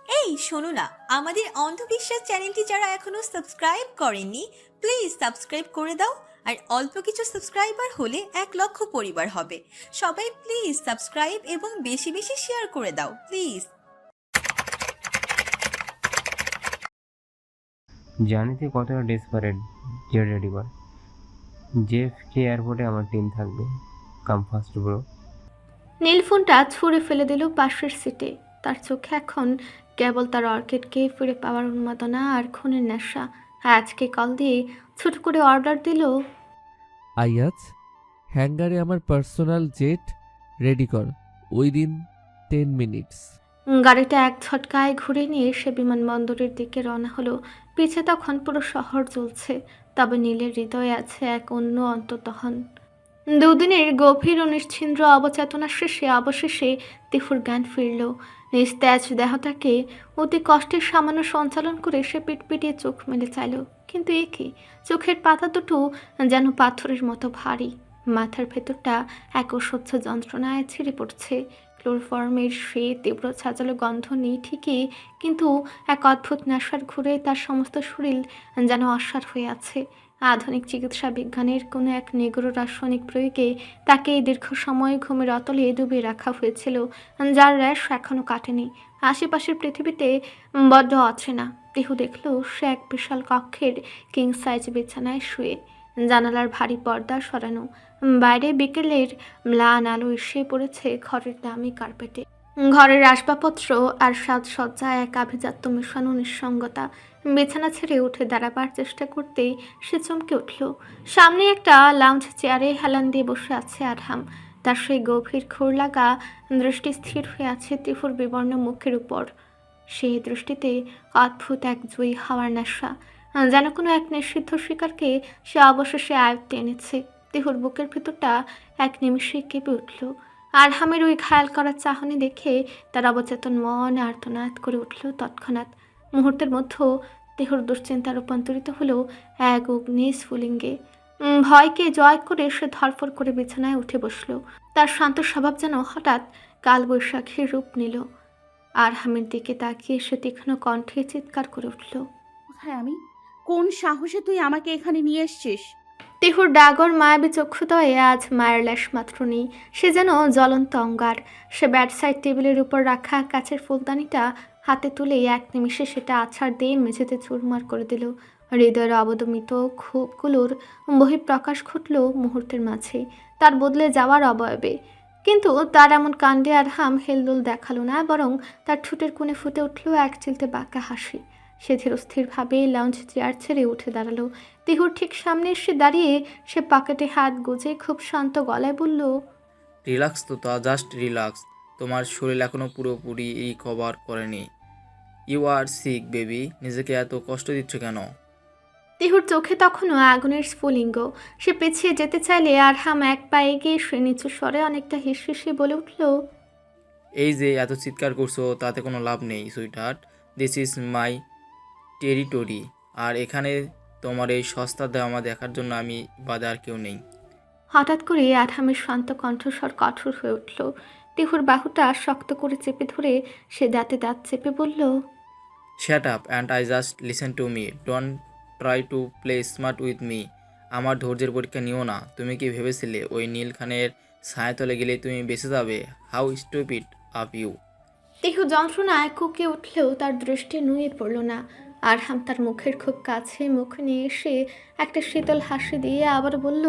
এই শোনো না, আমাদের অন্ধবিশ্বাস চ্যানেলটি যারা এখনো সাবস্ক্রাইব করেননি, প্লিজ সাবস্ক্রাইব করে দাও। আর অল্প কিছু সাবস্ক্রাইবার হলে 1 লক্ষ পরিবার হবে। সবাই প্লিজ সাবস্ক্রাইব এবং বেশি বেশি শেয়ার করে দাও প্লিজ। জানিতে কতটা ডেসপারেট জেড রেডি কর। জেএফকে এয়ারপোর্টে আমার টিম থাকবে। কাম ফাস্ট ব্রো। নীল ফোনটা ছুঁড়ে ফেলে দিল পাশের সিটে। তার চোখে এখন কেবল তার অর্কিডকে ফিরে পাওয়ার উন্মাদনা আর খুনের নেশা। আজকে কল দিয়ে ছোট করে অর্ডার দিল, আইয়াজ, হ্যাঙ্গারে আমার পার্সোনাল জেট রেডি কর, উইদিন 10 মিনিটস। গাড়িটা এক ঝটকায় ঘুরে নিয়ে সে বিমানবন্দরের দিকে রওনা হলো। পিছে তখন পুরো শহর জ্বলছে, তবে নীলের হৃদয়ে আছে এক অন্য অন্তর্দহন। দুদিনের গভীর ও নিশ্চিন্দ্র অবচেতনা শেষে অবশেষে তিফুর জ্ঞান ফিরল। নিস্তেজ দেহটাকে অতি কষ্টের সামান্য সঞ্চালন করে সে পিটপিটিয়ে চোখ মেলে চাইল, কিন্তু এ কি! চোখের পাতা দুটো যেন পাথরের মতো ভারী। মাথার ভেতরটা এক অসহ্য যন্ত্রণায় ছিঁড়ে পড়ছে। ক্লোরোফর্মের সে তীব্র ছাঁচালো গন্ধ নেই ঠিকই, কিন্তু এক অদ্ভুত নেশার ঘুরে তার সমস্ত শরীর যেন অসাড় হয়ে আছে। আধুনিক চিকিৎসা বিজ্ঞানের কোনো এক নিগূঢ় রাসায়নিক প্রয়োগে তাকে এই দীর্ঘ সময় ঘুমের অতলে ডুবিয়ে রাখা হয়েছিল, যার র্যাশ এখনও কাটেনি। আশেপাশের পৃথিবীতে বড্ড অচেনা। দেহু দেখল সে এক বিশাল কক্ষের কিং সাইজ বিছানায় শুয়ে, জানালার ভারী পর্দা সরানো। বাইরে বিকেলের ম্লান আলো এসে পড়েছে ঘরের দামি কার্পেটে। ঘরের আসবাবপত্র আর সাজসজ্জা এক আভিজাত্য মেশানো নিঃসঙ্গতা। বিছানা ছেড়ে উঠে দাঁড়াবার চেষ্টা করতেই সে চমকে উঠল। সামনে একটা লাউঞ্জ চেয়ারে হেলান দিয়ে বসে আছে আরহাম। তার সেই গভীর ঘোর লাগা দৃষ্টি স্থির হয়ে আছে তিফুর বিবর্ণ মুখের উপর। সেই দৃষ্টিতে অদ্ভুত এক জয়ী হওয়ার নেশা, যেন কোনো এক নিষিদ্ধ শিকারকে সে অবশেষে আয়ত্তে এনেছে। তিহুর বুকের ভেতরটা এক নিমিষে কেঁপে উঠল। আরহামের ওই ঘায়াল করার চাহনি দেখে তার অবচেতন মন আর্তনাদ করে উঠল তৎক্ষণাৎ। মুহূর্তের মধ্যে দেহর দুশ্চিন্তা রূপান্তরিত হলো এক অগ্নি স্ফুলিঙ্গে। ভয়কে জয় করে সে ধরফর করে বিছানায় উঠে বসল। তার শান্ত স্বভাব যেন হঠাৎ কালবৈশাখীর রূপ নিল। আরহামের দিকে তাকিয়ে সে তীক্ষ্ণ কণ্ঠে চিৎকার করে উঠল, কোথায় আমি? কোন সাহসে তুই আমাকে এখানে নিয়ে এসছিস? তিহুর ডাগর মায়াবী চক্ষুদয়ে আজ মায়ের লেশ মাত্র নেই। সে যেন জ্বলন্ত অঙ্গার। সে ব্যাডসাইড টেবিলের উপর রাখা কাচের ফুলদানিটা হাতে তুলে এক নিমিষে সেটা আছাড় দিয়ে মেঝেতে চুরমার করে দিল। হৃদয়ের অবদমিত ক্ষোভগুলোর বহিঃপ্রকাশ ঘটল মুহূর্তের মাঝে তার বদলে যাওয়ার অবয়বে। কিন্তু তার এমন কাণ্ডে আরহাম হেলদোল দেখালো না, বরং তার ঠোঁটের কোণে ফুটে উঠল এক চিলতে বাঁকা হাসি। সে ধীরস্থিরভাবে লাউঞ্জ চেয়ার ছেড়ে উঠে দাঁড়ালো। তিহুর ঠিক সামনে এসে দাঁড়িয়ে সে পকেটে হাত গুজে খুব শান্ত গলায় বলল, রিল্যাক্স তো, তা জাস্ট রিল্যাক্স। তোমার শরীর এখনো পুরোপুরি রিকভার করেনি। ইউ আর সিক বেবি, নিজেকে এত কষ্ট দিচ্ছ কেন? তিহুর চোখে তখনও আগুনের স্ফুলিঙ্গ। সে পিছিয়ে যেতে চাইলে আরহাম এক পা এগিয়ে সে নিচু স্বরে অনেকটা হিসিয়ে বলে উঠল, এই যে এত চিৎকার করছো তাতে কোনো লাভ নেই sweetheart. This is my territory. আর এখানে তোমার এই সস্তা দামা দেখার জন্য আমি বাদে আর কেউ নেই। হঠাৎ করে আরহামের শান্ত কণ্ঠস্বর কঠোর হয়ে উঠল। তিহুর বাহুটা শক্ত করে চেপে ধরে সে দাঁতে দাঁত চেপে বলল, shut up and I just listen to me, don't try to play smart with me. আমার ধৈর্যের পরীক্ষা নিও না। তুমি কি ভেবেছিলে ওই নীল খানের ছায়াতলে গেলেই তুমি বেঁচে যাবে? How stupid are you. Tihu যন্ত্রণায় কুঁকে উঠলেও তার দৃষ্টি নুয়ে পড়ল না। আরহাম তার মুখের খুব কাছে মুখ নিয়ে এসে একটা শীতল হাসি দিয়ে আবার বলল,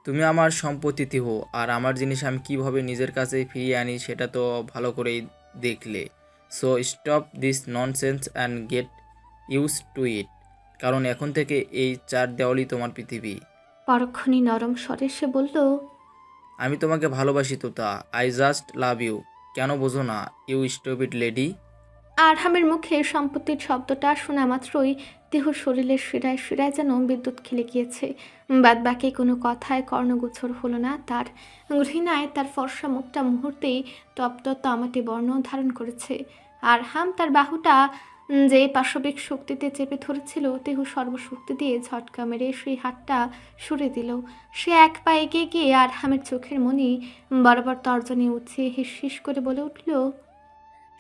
তুমি আমার সম্পত্তি হো, আর আমার জিনিস আমি কিভাবে নিজের কাছে ফিরিয়ে আনি সেটা তো ভালো করেই দেখলে। So stop this nonsense and get used to it. কারণ এখন থেকে এই চার দেওয়ালই তোমার পৃথিবী। পরক্ষণই নরম স্বরে সে বলল, আমি তোমাকে ভালোবাসি তোতা, আই জাস্ট লাভ ইউ। কেন বোঝো না ইউ স্টুপিড লেডি? আরহামের মুখে সম্পত্তির শব্দটা শোনা মাত্রই তিহুর শরীরের শিরায় শিরায় যেন বিদ্যুৎ খেলে গিয়েছে। বাদবাকি কোনো কথায় কর্ণগোচর হলো না তার। ঘৃণায় তার ফর্সা মুখটা মুহূর্তেই তপ্ত তামাটে বর্ণ ধারণ করেছে। আরহাম তার বাহুটা যে পাশবিক শক্তিতে চেপে ধরেছিল, তিহু সর্বশক্তি দিয়ে ঝটকা মেরে সেই হাতটা সরে দিল। সে এক পা এগিয়ে গিয়ে আরহামের চোখের মনি বরাবর তর্জনী উঠিয়ে হিস হিস করে বলে উঠল,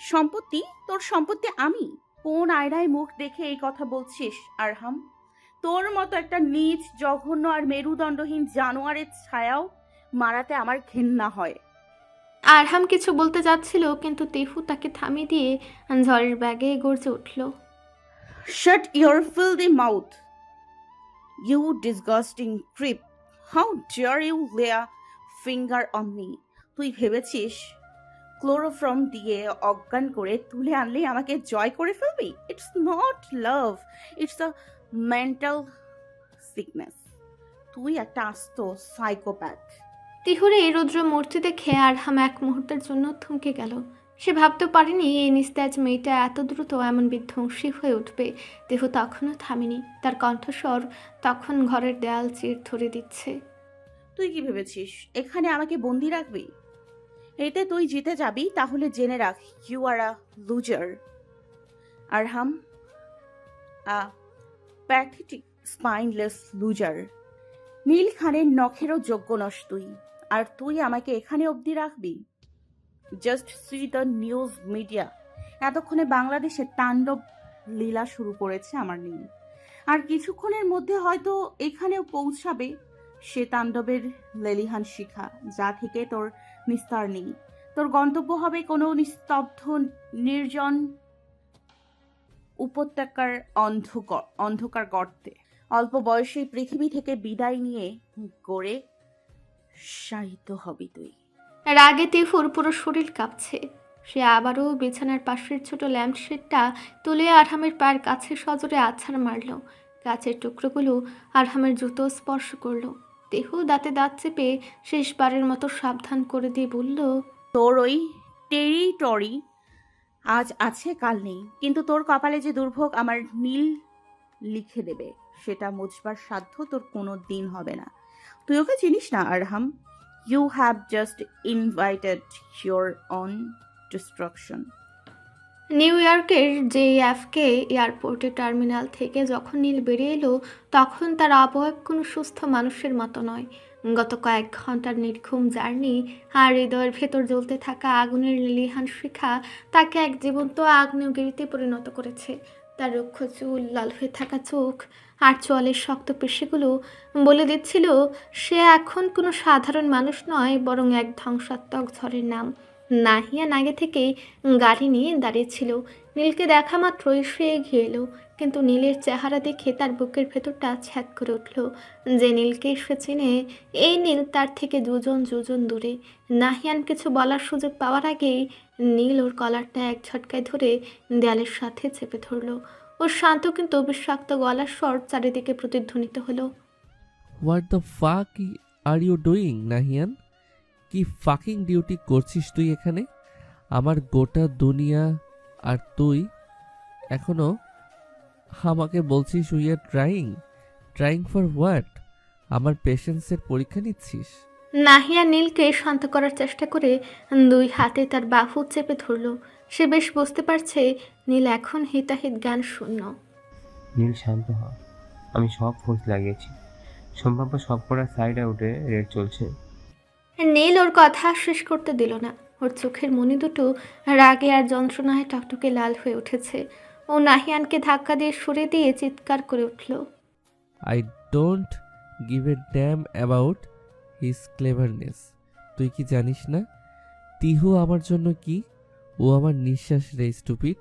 সম্পত্তি? তোর সম্পত্তি আমি? কোন আয়নায় মুখ দেখে এই কথা বলছিস আরহাম? তোর মতো একটা নীচ, জঘন্য আর মেরুদণ্ডহীন জানোয়ারের ছায়াও মারাতে আমার ঘেন্না হয়। আরহাম কিছু বলতে যাচ্ছিল, কিন্তু তিহু তাকে থামিয়ে দিয়ে ঝড়ের ব্যাগে গর্জে উঠল। Shut your filthy mouth, you disgusting creep. How dare you lay a finger on me? তুই ভেবেছিস ক্লোরোফর্ম দিয়ে অজ্ঞান করে তুলে আনলেই আমাকে জয় করে ফেলবি? It's not love, it's a mental sickness. তুই একটা আস্ত সাইকোপ্যাথ। তিহুর এই রুদ্র মূর্তি দেখে আরহাম এক মুহূর্তের জন্য থমকে গেল। সে ভাবতে পারেনি এই নিস্তেজ মেয়েটা এত দ্রুত এমন বিধ্বংসী হয়ে উঠবে। তিহু তখনও থামেনি, তার কণ্ঠস্বর তখন ঘরের দেয়াল চির ধরে দিচ্ছে। তুই কি ভেবেছিস এখানে আমাকে বন্দি রাখবি? এতে তুই জিতে যাবি? তাহলে জেনে রাখ, you are a loser Arham, a pathetic spineless loser. Neel খানের নখেরও যোগ্য নস তুই, আর তুই আমাকে এখানে অবধি রাখবি? Just see the news media. এতক্ষণে বাংলাদেশে তাণ্ডব লীলা শুরু করেছে আমার নীল, আর কিছুক্ষণের মধ্যে হয়তো এখানেও পৌঁছাবে সে তাণ্ডবের লেলিহান শিখা, যা থেকে তোর নিস্তার নেই। তোর গন্তব্য হবে কোনো নিস্তব্ধ নির্জন উপত্যকার অন্ধকার গর্তে। অল্প বয়সে পৃথিবী থেকে বিদায় নিয়ে গড়ে শায়িত হবি তুই। রাগে তিহুর পুরো শরীর কাঁপছে। সে আবারও বিছানার পাশের ছোট ল্যাম্পশেডটা তুলে আরহামের পায়ের কাছে সজোরে আছাড় মারল। কাচের টুকরোগুলো আরহামের জুতো স্পর্শ করলো। তিহু দাঁতে দাঁত চেপে শেষবারের মতো সাবধান করে দিয়ে বলল, তোর ওই টেরিটরি আজ আছে কাল নেই, কিন্তু তোর কপালে যে দুর্ভোগ আমার নীল লিখে দেবে সেটা মুছবার সাধ্য তোর কোনো দিন হবে না। তুই ওকে চিনিস না Arham. You have just invited your own destruction. নিউ ইয়র্কের JFK এয়ারপোর্টে টার্মিনাল থেকে যখন নীল বেরিয়ে এলো, তখন তার অবয়ব কোনো সুস্থ মানুষের মতো নয়। গত কয়েক ঘন্টার নির্ঘুম জার্নি আর হৃদয়ের ভেতর জ্বলতে থাকা আগুনের লেলিহান শিখা তাকে এক জীবন্ত আগ্নেয়গিরিতে পরিণত করেছে। তার রুক্ষ চুল, লাল হয়ে থাকা চোখ আর চোয়ালের শক্ত পেশিগুলো বলে দিচ্ছিল সে এখন কোনো সাধারণ মানুষ নয়, বরং এক ধ্বংসাত্মক ঝড়ের নাম। নাহিয়ান আগে থেকেই গাড়ি নিয়ে দাঁড়িয়েছিল। নীলকে দেখা মাত্রই সে এগিয়ে এলো, কিন্তু নীলের চেহারা দেখে তার বুকের ভেতরটা ছ্যাদ করে উঠল। যে নীলকে সে চিনে, এই নীল তার থেকে দুজন দূরে। নাহিয়ান কিছু বলার সুযোগ পাওয়ার আগেই নীল ওর কলারটা এক ঝটকায় ধরে দেয়ালের সাথে চেপে ধরল। ওর শান্ত কিন্তু বিষাক্ত গলার স্বর চারিদিকে প্রতিধ্বনিত হলো। What the fuck are you doing Nahiyan? কি ফাকিং ডিউটি করছিস তুই এখানে? আমার গোটা দুনিয়া আর তুই এখনো আমাকে বলছিস we are trying for what? আমার পেশেন্সের পরীক্ষা নিচ্ছিস? নাহিয়া নীলকে শান্ত করার চেষ্টা করে দুই হাতে তার বাহু চেপে ধরল। সে বেশ বুঝতে পারছে নীল এখন হিতাহিত জ্ঞান শূন্য। নীল শান্ত হ, আমি সব ফোর্স লাগিয়েছি, সম্ভাব্য সব কটা সাইড আউটে রেড চলছে। নীল ওর কথা শেষ করতে দিল না। ওর চোখের মনি দুটো রাগে আর যন্ত্রণায় টকটকে লাল হয়ে উঠেছে। ও নাহিয়ানকে ধাক্কা দিয়ে সরে দিয়ে চিৎকার করে উঠল, I don't give a dam about his cleverness. তুই কি জানিস না তিহু আমার জন্য কি? ও আমার নিঃশ্বাস রে স্টুপিড।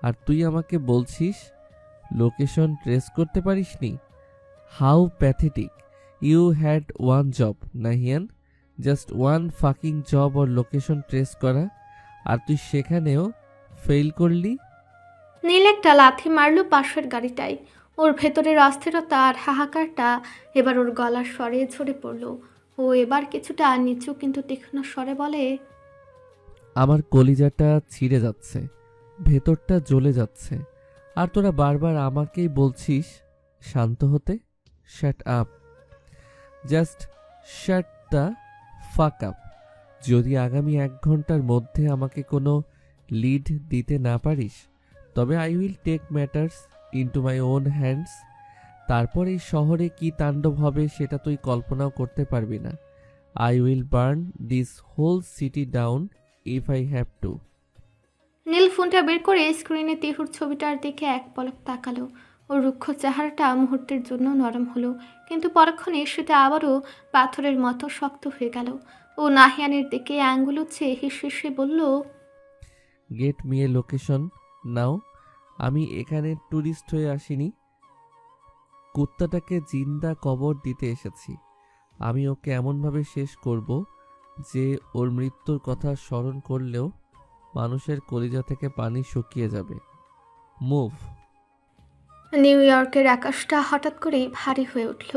আর তুই আমাকে বলছিস লোকেশন ট্রেস করতে পারিসনি? How pathetic. You had one job Nahiyan, just one fucking job ওর লোকেশন ট্রেস করা, আর তুই সেখানেও ফেল করলি। নীল একটা লাথি মারল পাশের গাড়িটায়। ওর ভেতরের অস্থিরতা আর হাহাকারটা এবার ওর গলার স্বরে ঝরে পড়ল। ও এবার কিছুটা নিচু কিন্তু তীক্ষ্ণ স্বরে বলে, আমার কলিজাটা ছিঁড়ে যাচ্ছে, ভেতরটা জ্বলে যাচ্ছে, আর তোরা বারবার আমাকেই বলছিস শান্ত হতে। Shut up, just shut the fuck up. যদি আগামী 1 ঘন্টার মধ্যে আমাকে কোনো লিড দিতে না পারিস, তবে I will take matters into my own hands. তারপর এই শহরে কি তাণ্ডব হবে সেটা তুই কল্পনাও করতে পারবি না। I will burn this whole city down if I have to. Neel ফোনটা বের করে স্ক্রিনে তিহুর ছবিটার দিকে এক পলক তাকালো। ওর রুক্ষ চেহারাটা মুহূর্তের জন্য নরম হলো, কিন্তু পরক্ষণে সেটা আবারও পাথরের মতো শক্ত হয়ে গেল। ও নাহিয়ানের দিকে আঙ্গুল উঁচিয়ে হিসে বলল, গেট মি এ লোকেশন নাও। আমি এখানে ট্যুরিস্ট হয়ে আসিনি, কুত্তাটাকে জিন্দা কবর দিতে এসেছি। আমি ওকে এমনভাবে শেষ করব যে ওর মৃত্যুর কথা স্মরণ করলেও মানুষের কলিজা থেকে পানি শুকিয়ে যাবে। মুভ। নিউ ইয়র্কের আকাশটা হঠাৎ করেই ভারী হয়ে উঠল।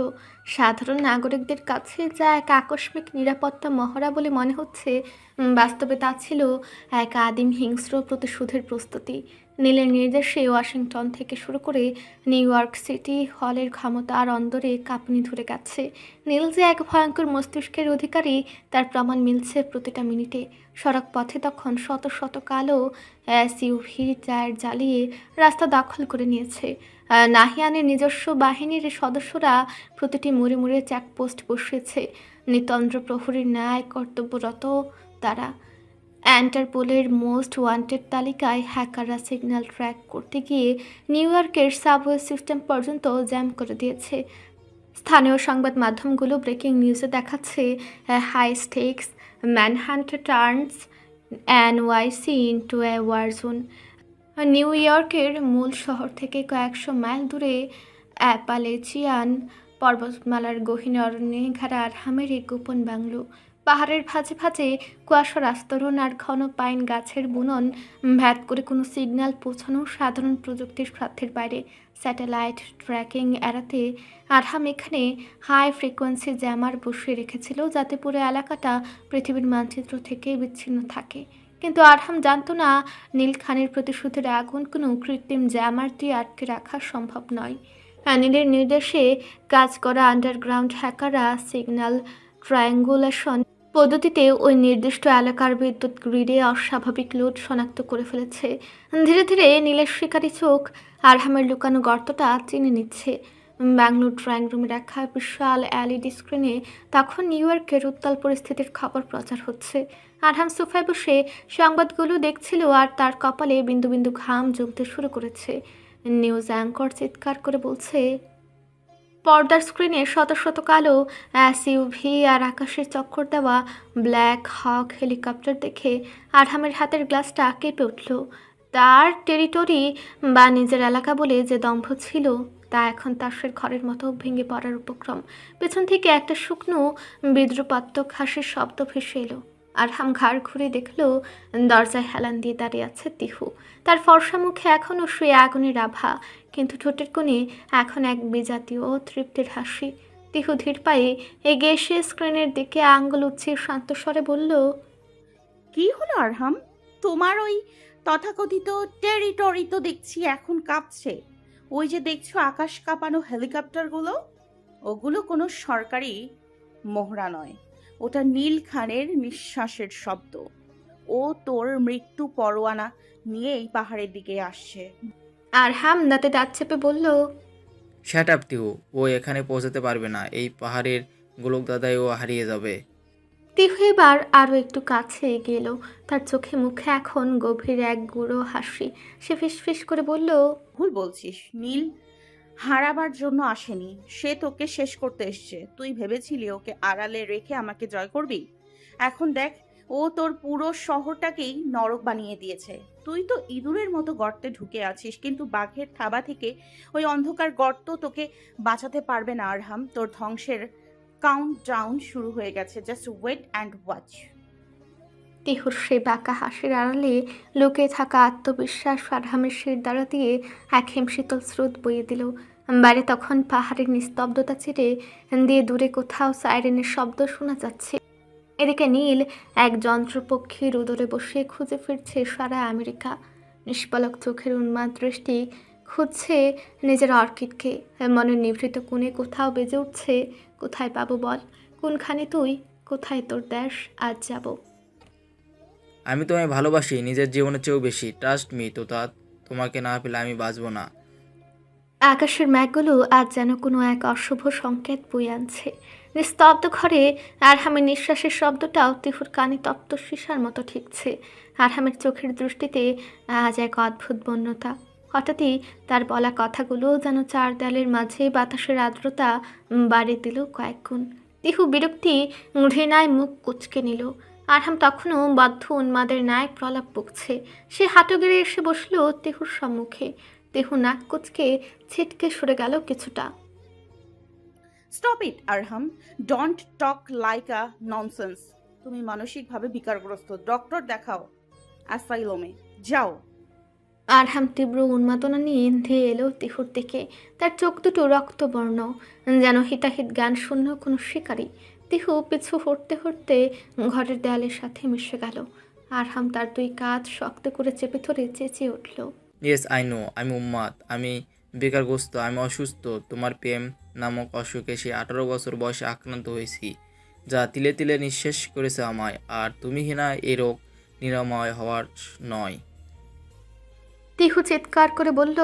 সাধারণ নাগরিকদের কাছে যা এক আকস্মিক নিরাপত্তা মহড়া বলে মনে হচ্ছে, বাস্তবে তা ছিল এক আদিম হিংস্র প্রতিশোধের প্রস্তুতি। নীলের নির্দেশে ওয়াশিংটন থেকে শুরু করে নিউ ইয়র্ক সিটি হলের ক্ষমতা আর অন্দরে কাঁপুনি ধরে গেছে। নীল যে এক ভয়ঙ্কর মস্তিষ্কের অধিকারী তার প্রমাণ মিলছে প্রতিটা মিনিটে। সড়ক পথে তখন শত শত কালো এসইউভি টায়ার জ্বালিয়ে রাস্তা দখল করে নিয়েছে। নাহিয়ানের নিজস্ব বাহিনীর সদস্যরা প্রতিটি মোড়ে মোড়ে চেকপোস্ট বসিয়েছে। নিতন্দ্র প্রহরীর ন্যায় কর্তব্যরত তারা। ইন্টারপোলের মোস্ট ওয়ান্টেড তালিকায় হ্যাকাররা সিগন্যাল ট্র্যাক করতে গিয়ে নিউ ইয়র্কের সাবওয়ে সিস্টেম পর্যন্ত জ্যাম করে দিয়েছে। স্থানীয় সংবাদ মাধ্যমগুলো ব্রেকিং নিউজে দেখাচ্ছে high stakes manhunt turns NYC into a war zone. নিউ ইয়র্কের মূল শহর থেকে কয়েকশো মাইল দূরে অ্যাপালেচিয়ান পর্বতমালার গহীন অরণ্যে ঘেরা আরহামের এই গোপন বাংলো। পাহাড়ের ভাঁজে ভাঁজে কুয়াশার আস্তরণ আর ঘন পাইন গাছের বুনন ভ্যাদ করে কোনো সিগন্যাল পৌঁছানো সাধারণ প্রযুক্তির সাধ্যের বাইরে। স্যাটেলাইট ট্র্যাকিং এড়াতে আরহাম এখানে হাই ফ্রিকোয়েন্সি জ্যামার বসিয়ে রেখেছিল, যাতে পুরো এলাকাটা পৃথিবীর মানচিত্র থেকে বিচ্ছিন্ন থাকে। কিন্তু আরহাম জানতো না, নীল খানের প্রতিশোধের আগুন কোনো কৃত্রিম জ্যামার দিয়ে আটকে রাখা সম্ভব নয়। নীলের নির্দেশে কাজ করা আন্ডারগ্রাউন্ড হ্যাকাররা সিগন্যাল ট্রায়াঙ্গুলেশন পদ্ধতিতে ওই নির্দিষ্ট এলাকার বিদ্যুৎ গ্রিডে অস্বাভাবিক লোড শনাক্ত করে ফেলেছে। ধীরে ধীরে নীলের শিকারী চোখ আরহামের লুকানো গর্তটা চিনে নিচ্ছে। ব্যাঙ্গালোর ড্রয়িং রুমে রাখা বিশাল এলইডি স্ক্রিনে তখন নিউ ইয়র্কের উত্তাল পরিস্থিতির খবর প্রচার হচ্ছে। আরহাম সোফায় বসে সংবাদগুলো দেখছিল, আর তার কপালে বিন্দু বিন্দু ঘাম জমতে শুরু করেছে। নিউজ অ্যাঙ্কর চিৎকার করে বলছে। পর্দার স্ক্রিনে শত শত কালো এসইউভি আর আকাশের চক্কর দেওয়া ব্ল্যাক হক হেলিকপ্টার দেখে আরহামের হাতের গ্লাসটা কেঁপে উঠল। তার টেরিটরি বা নিজের এলাকা বলে যে দম্ভ ছিল, তা এখন তাসের ঘরের মতো ভেঙে পড়ার উপক্রম। পেছন থেকে একটা শুকনো বিদ্রুপাত্মক হাসির শব্দ ভেসে এলো। আরহাম ঘাড় ঘুরে দেখল দরজায় হেলান দিয়ে দাঁড়িয়ে আছে তিহু। তার ফর্সা মুখে এখনও শুয়ে আগুনের আভা, কিন্তু ঠোঁটের কোণে এখন এক বিজাতীয় তৃপ্তির হাসি। তিহু ধীর পায়ে এগিয়ে এসে স্ক্রিনের দিকে আঙ্গুল উঁচিয়ে শান্ত স্বরে বলল, কি হলো আরহাম? তোমার ওই তথাকথিত টেরিটরি তো দেখছি এখন কাঁপছে। ওই যে দেখছো আকাশ কাঁপানো হেলিকপ্টারগুলো, ওগুলো কোনো সরকারি মহড়া নয়, ওটা নীল খানের নিঃশ্বাসের শব্দ। ও তোর মৃত্যু পরোয়ানা নিয়ে এই পাহাড়ের দিকে আসছে। আরহাম দাঁতে দাঁত চেপে বলল, শ্যাট আপ টিহু, ও এখানে পৌঁছাতে পারবে না। এই পাহাড়ের গোলক দাদায় ও হারিয়ে যাবে। তিহু এবার আরও একটু কাছে এগিয়ে এলো। তার চোখে মুখে এখন গভীর এক গুঁড়ো হাসি। সে ফিসফিস করে বলল, ভুল বলছিস, নীল হারাবার জন্য আসেনি, সে তোকে শেষ করতে এসছে। তুই ভেবেছিলি ওকে আড়ালে রেখে আমাকে জয় করবি? এখন দেখ, ও তোর পুরো শহরটাকেই নরক বানিয়ে দিয়েছে। তুই তো ইঁদুরের মতো গর্তে ঢুকে আছিস, কিন্তু বাঘের থাবা থেকে ওই অন্ধকার গর্ত তোকে বাঁচাতে পারবে না আরহাম। তোর ধ্বংসের কাউন্টডাউন শুরু হয়ে গেছে, জাস্ট ওয়েট অ্যান্ড ওয়াচ। তিহুর সেই বাঁকা হাসির আড়ালে লুকিয়ে থাকা আত্মবিশ্বাস আরহামের শির দ্বারা দিয়ে এক হিমশীতল স্রোত বইয়ে দিল। বাইরে তখন পাহাড়ের নিস্তব্ধতা চিরে দিয়ে দূরে কোথাও সাইরেনের শব্দ শোনা যাচ্ছে। এদিকে নীল এক যন্ত্রপক্ষীর উদরে বসে খুঁজে ফিরছে সারা আমেরিকা। নিষ্পলক চোখের উন্মাদ দৃষ্টি খুঁজছে নিজের অর্কিডকে। মনের নিভৃত কোণে কোথাও বেজে উঠছে, কোথায় পাবো বল, কোনখানে তুই, কোথায় তোর দেশ, আজ যাব। আমি তোমায় ভালোবাসি নিজের জীবনের চেয়েও বেশি। ট্রাস্ট মি তোতা, তোমাকে না পেলে আমি বাঁচব না। আকাশের মেঘগুলো আজ যেন কোনো এক অশুভ সংকেত বয়ে আনছে। নিস্তব্ধ ঘরে আরহামের নিঃশ্বাসের শব্দটাও তিহুর কানে তপ্ত সীসার মতো ঠেকছে। আরহামের চোখের দৃষ্টিতে আজ এক অদ্ভুত বন্যতা। হঠাৎই তার বলা কথাগুলো যেন চার দেয়ালের মাঝে বাতাসের আর্দ্রতা বাড়িয়ে দিল কয়েক গুণ। তিহু বিরক্তি ঘৃণায় মুখ কুঁচকে নিল। আরহাম তখনও বদ্ধ উন্মাদের ন্যায় প্রলাপ বকছে। সে হাঁটু গেড়ে এসে বসল তিহুর সম্মুখে। তিহু নাক কুঁচকে ছিটকে সরে গেল কিছুটা। Stop it Arham, don't talk like a nonsense. তুমি মানসিকভাবে বিকারগ্রস্ত, ডক্টর দেখাও অ্যাসাইলমে যাও। আরহাম তীব্র উন্মাদনা নিয়ে ধেয়ে এলো তিহুর দিকে। তার চোখ দুটো রক্তবর্ণ, যেন হিতাহিত জ্ঞান শূন্য কোনো শিকারী। তিহু পিছু হটতে হটতে ঘরের দেয়ালের সাথে মিশে গেল। আরহাম তার দুই কাঁধ শক্ত করে চেপে ধরে চেঁচিয়ে উঠল। ইয়েস আই নো, আমি উম্মাদ, আমি বেকারগ্রস্ত, আমি অসুস্থ। তোমার প্রেম নামক অসুখে সে 18 বছর বয়সে আক্রান্ত হয়েছি, যা তিলে তিলে নিঃশেষ করেছে আমায়। আর তুমি হিনা এ রোগ নিরাময় হওয়ার নয়। তিহু চিৎকার করে বলল,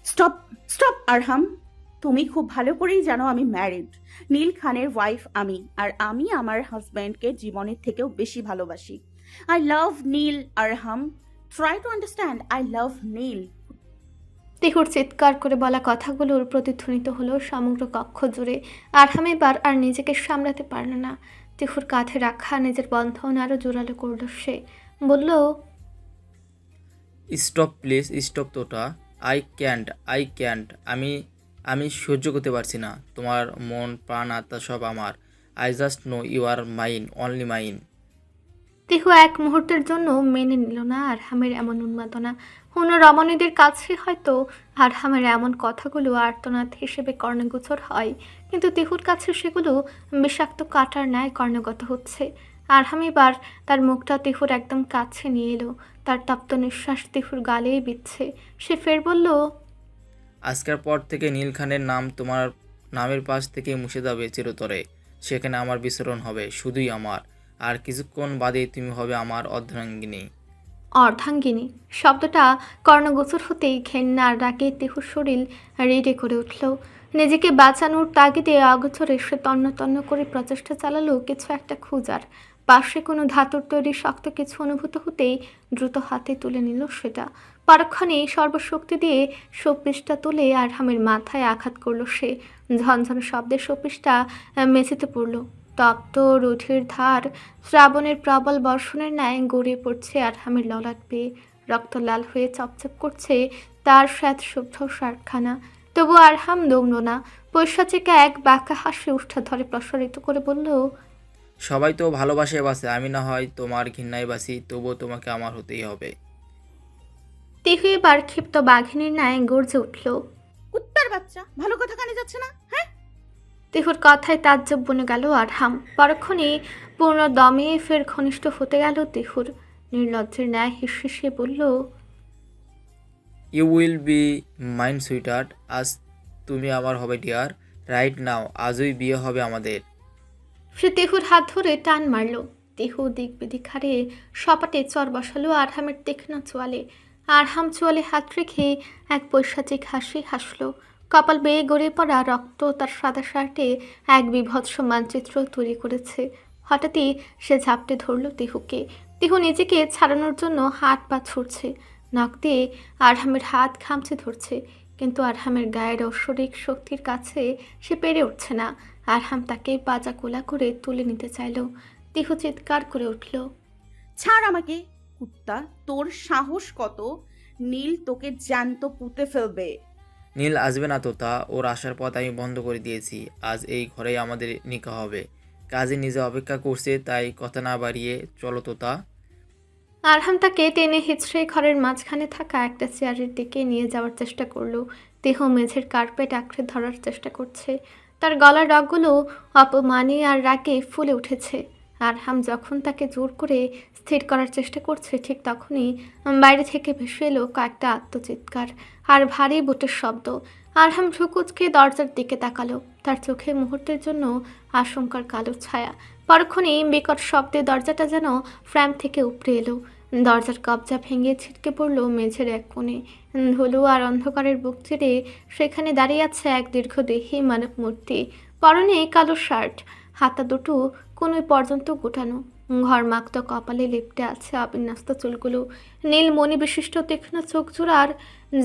স্টপ স্টপ আরহাম, তুমি খুব ভালো করেই জানো আমি ম্যারিড। নীল খানের ওয়াইফ আমি, আর আমি আমার হাজব্যান্ডকে জীবনের থেকেও বেশি ভালোবাসি। I love Neel Arham, try to understand, I love Neel. তিহুর চিৎকার করে বলা কথাগুলোর প্রতিধ্বনিত হলো সমগ্র কক্ষ জুড়ে। আরহাম এবার আর নিজেকে সামলাতে পারল না। তিহুর কাঁধে রাখা নিজের বন্ধন আরও জোরালো করল সে। বলল, স্টপ প্লিজ, স্টপ তোটা। I can't. আমি সহ্য করতে পারছি না। তোমার মন প্রাণ আত্মা সব আমার। I just know you are mine, only mine. Tihu এক মুহূর্তের জন্য মেনে নিল না আরহামের এমন উন্মাদনা। অন্য রমণীদের কাছে হয়তো আরহামের এমন কথাগুলো আর্তনাদ হিসেবে কর্ণগোচর হয়, কিন্তু তিহুর কাছে সেগুলো বিষাক্ত কাঁটার ন্যায় কর্ণগত হচ্ছে। আরহাম এবার তার মুখটা তিহুর একদম কাছে নিয়ে এলো। তার তপ্ত নিঃশ্বাস তিহুর গালেই বিচ্ছে। সে ফের বলল, আজকের পর থেকে নীল খানের নাম তোমার নামের পাশ থেকে মুছে যাবে চিরতরে। সেখানে আমার বিচরণ হবে, শুধুই আমার। আর কিছুক্ষণ বাদে তুমি হবে আমার অর্ধাঙ্গিনী। অর্ধাঙ্গিনী শব্দটা কর্ণগোচর হতেই ঘেন্নার রাগে তিহুর শরীর রেডে করে উঠল। নিজেকে বাঁচানোর তাগিদে অগোচরে সে তন্ন তন্ন করে প্রচেষ্টা চালালো কিছু একটা খোঁজার। পাশে কোনো ধাতুর তৈরি শক্ত কিছু অনুভূত হতেই দ্রুত হাতে তুলে নিল সেটা। পরক্ষণে সর্বশক্তি দিয়ে শোপিসটা তুলে আরহামের মাথায় আঘাত করলো সে। ঝনঝন শব্দে শোপিসটা মেঝেতে পড়ল। তপ্ত রুধির ধার শ্রাবণের প্রবল বর্ষণের ন্যায় গড়িয়ে পড়ছে আরহামের ললাট পেয়ে। রক্ত লাল হয়ে চপচপ করছে তার স্যাঁত শুভ্র শার্টখানা। তবু আরহাম দমল না। পৈশাচিকা এক বাঁকা হাসি উষ্ঠা ধরে প্রসারিত করে বলল, সবাই তো ভালোবাসে বাসে, আমি না হয় তোমার ঘৃণায় বাসি, তবুও তোমাকে আমার হতেই হবে। তিহু এবার ক্ষিপ্ত বাঘিনীর ন্যায় গর্জে উঠল। কুত্তার বাচ্চা, ভালো কথা কানে যাচ্ছে না? হ্যাঁ, তিহুর কথায় তাজ্জব বনে গেল আরহাম। পরক্ষণে পূর্ণ দমে ফের ঘনিষ্ঠ হতে গেল তিহুর। নির্লজ্জের ন্যায় হিসিয়ে বলল, you will be mine sweetheart, আজ তুমি আমার হবে ডিয়ার, রাইট নাও, আজই বিয়ে হবে আমাদের। সে তিহুর হাত ধরে টান মারল। তিহু দিক বিদিক হারে সপাটে চর বসালো আরহামের তীক্ষ্ণ চোয়ালে। আরহাম চোয়ালে হাত রেখে এক পৈশাচিক হাসি হাসল। কপাল বেয়ে গড়িয়ে পড়া রক্ত তার সাদা শার্টে এক বিভৎস মানচিত্র তৈরি করেছে। হঠাৎই সে ঝাপটে ধরল তিহুকে। তিহু নিজেকে ছাড়ানোর জন্য হাত পা ছুড়ছে। নাক দিয়ে আরহামের হাত খামচে ধরছে, কিন্তু আরহামের গায়ের ঐশ্বরিক শক্তির কাছে সে পেরে উঠছে না। আরহাম তাকে পাজা কোলা করে তুলে নিতে চাইল। তিহু চিৎকার করে উঠল, ছাড় আমাকে কুত্তা, তোর সাহস কত? নীল তোকে জ্যান্ত পুঁতে ফেলবে। নীল আসবে না তো, তা ওর আসার পথ আমি বন্ধ করে দিয়েছি। আজ এই ঘরেই আমাদের নিকা হবে। কাজে নিজে অপেক্ষা করছে, তাই কথা না বাড়িয়ে চলো তো তা। আরহাম তাকে টেনে হিচড়ে ঘরের মাঝখানে থাকা একটা চেয়ারের দিকে নিয়ে যাওয়ার চেষ্টা করলো। তিহু মেঝের কার্পেট আঁকড়ে ধরার চেষ্টা করছে। তার গলার রগগুলো অপমানে আর রাগে ফুলে উঠেছে। আরহাম যখন তাকে জোর করে স্থির করার চেষ্টা করছে, ঠিক তখনই বাইরে থেকে ভেসে এলো কয়েকটা আত্মচিৎকার আর ভারী বুটের শব্দ। আরহাম ঝুঁকুচকে দরজার দিকে তাকালো। তার চোখে মুহূর্তের জন্য আশঙ্কার কালো ছায়া। পরক্ষণেই বিকট শব্দে দরজাটা যেন ফ্রেম থেকে উপড়ে এলো। দরজার কবজা ভেঙে ছিটকে পড়ল মেঝের এক কোণে। ধুলো আর অন্ধকারের বুক চিরে সেখানে দাঁড়িয়ে আছে এক দীর্ঘদেহী মানব মূর্তি। পরনে কালো শার্ট, হাতা দুটো কোনোই পর্যন্ত গোটানো, ঘরমাক্ত কপালে লেপ্টে আছে অবিন্যস্ত চুলগুলো, নীল মণি বিশিষ্ট তীক্ষ্ণ চোখ জোড়ার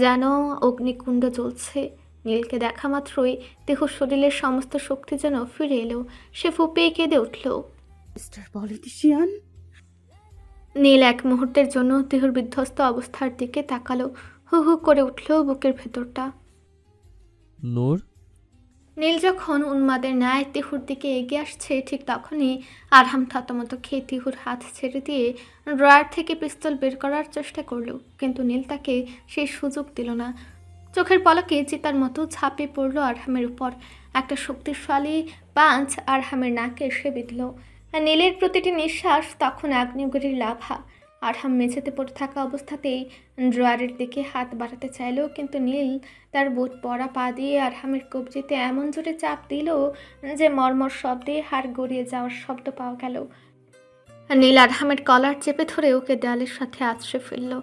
যেন অগ্নিকুণ্ড জ্বলছে। নীলকে দেখা মাত্রই দেহ শরীরের সমস্ত শক্তি যেন ফিরে এলো। সে ফুপিয়ে কেঁদে উঠল। Mister politician. নীল এক মুহূর্তের জন্য দেহর বিধ্বস্ত অবস্থার দিকে তাকালো। হু হু করে উঠল বুকের ভেতরটা। নূর, নীল যখন উন্মাদের ন্যায় তিহুর দিকে এগিয়ে আসছে, ঠিক তখনই আরহাম থতমত খেয়ে তিহুর হাত ছেড়ে দিয়ে ড্রয়ার থেকে পিস্তল বের করার চেষ্টা করলো, কিন্তু নীল তাকে সেই সুযোগ দিল না। চোখের পলকে চিতার মতো ঝাঁপিয়ে পড়ল আরহামের উপর। একটা শক্তিশালী পাঞ্চ আরহামের নাকে এসে বিঁধল। নীলের প্রতিটি নিঃশ্বাস তখন আগ্নেয়গিরির লাভা। আরহাম মেঝেতে পড়ে থাকা অবস্থাতেই ড্রয়ারের দিকে হাত বাড়াতে চাইল, কিন্তু নীল তার বুট পরা পা দিয়ে আরহামের কবজিতে এমন জোরে চাপ দিল যে মর্মর শব্দে হাড় গড়িয়ে যাওয়ার শব্দ পাওয়া গেল। নীল আরহামের কলার চেপে ধরে ওকে দেয়ালের সাথে আছড়ে ফেলল।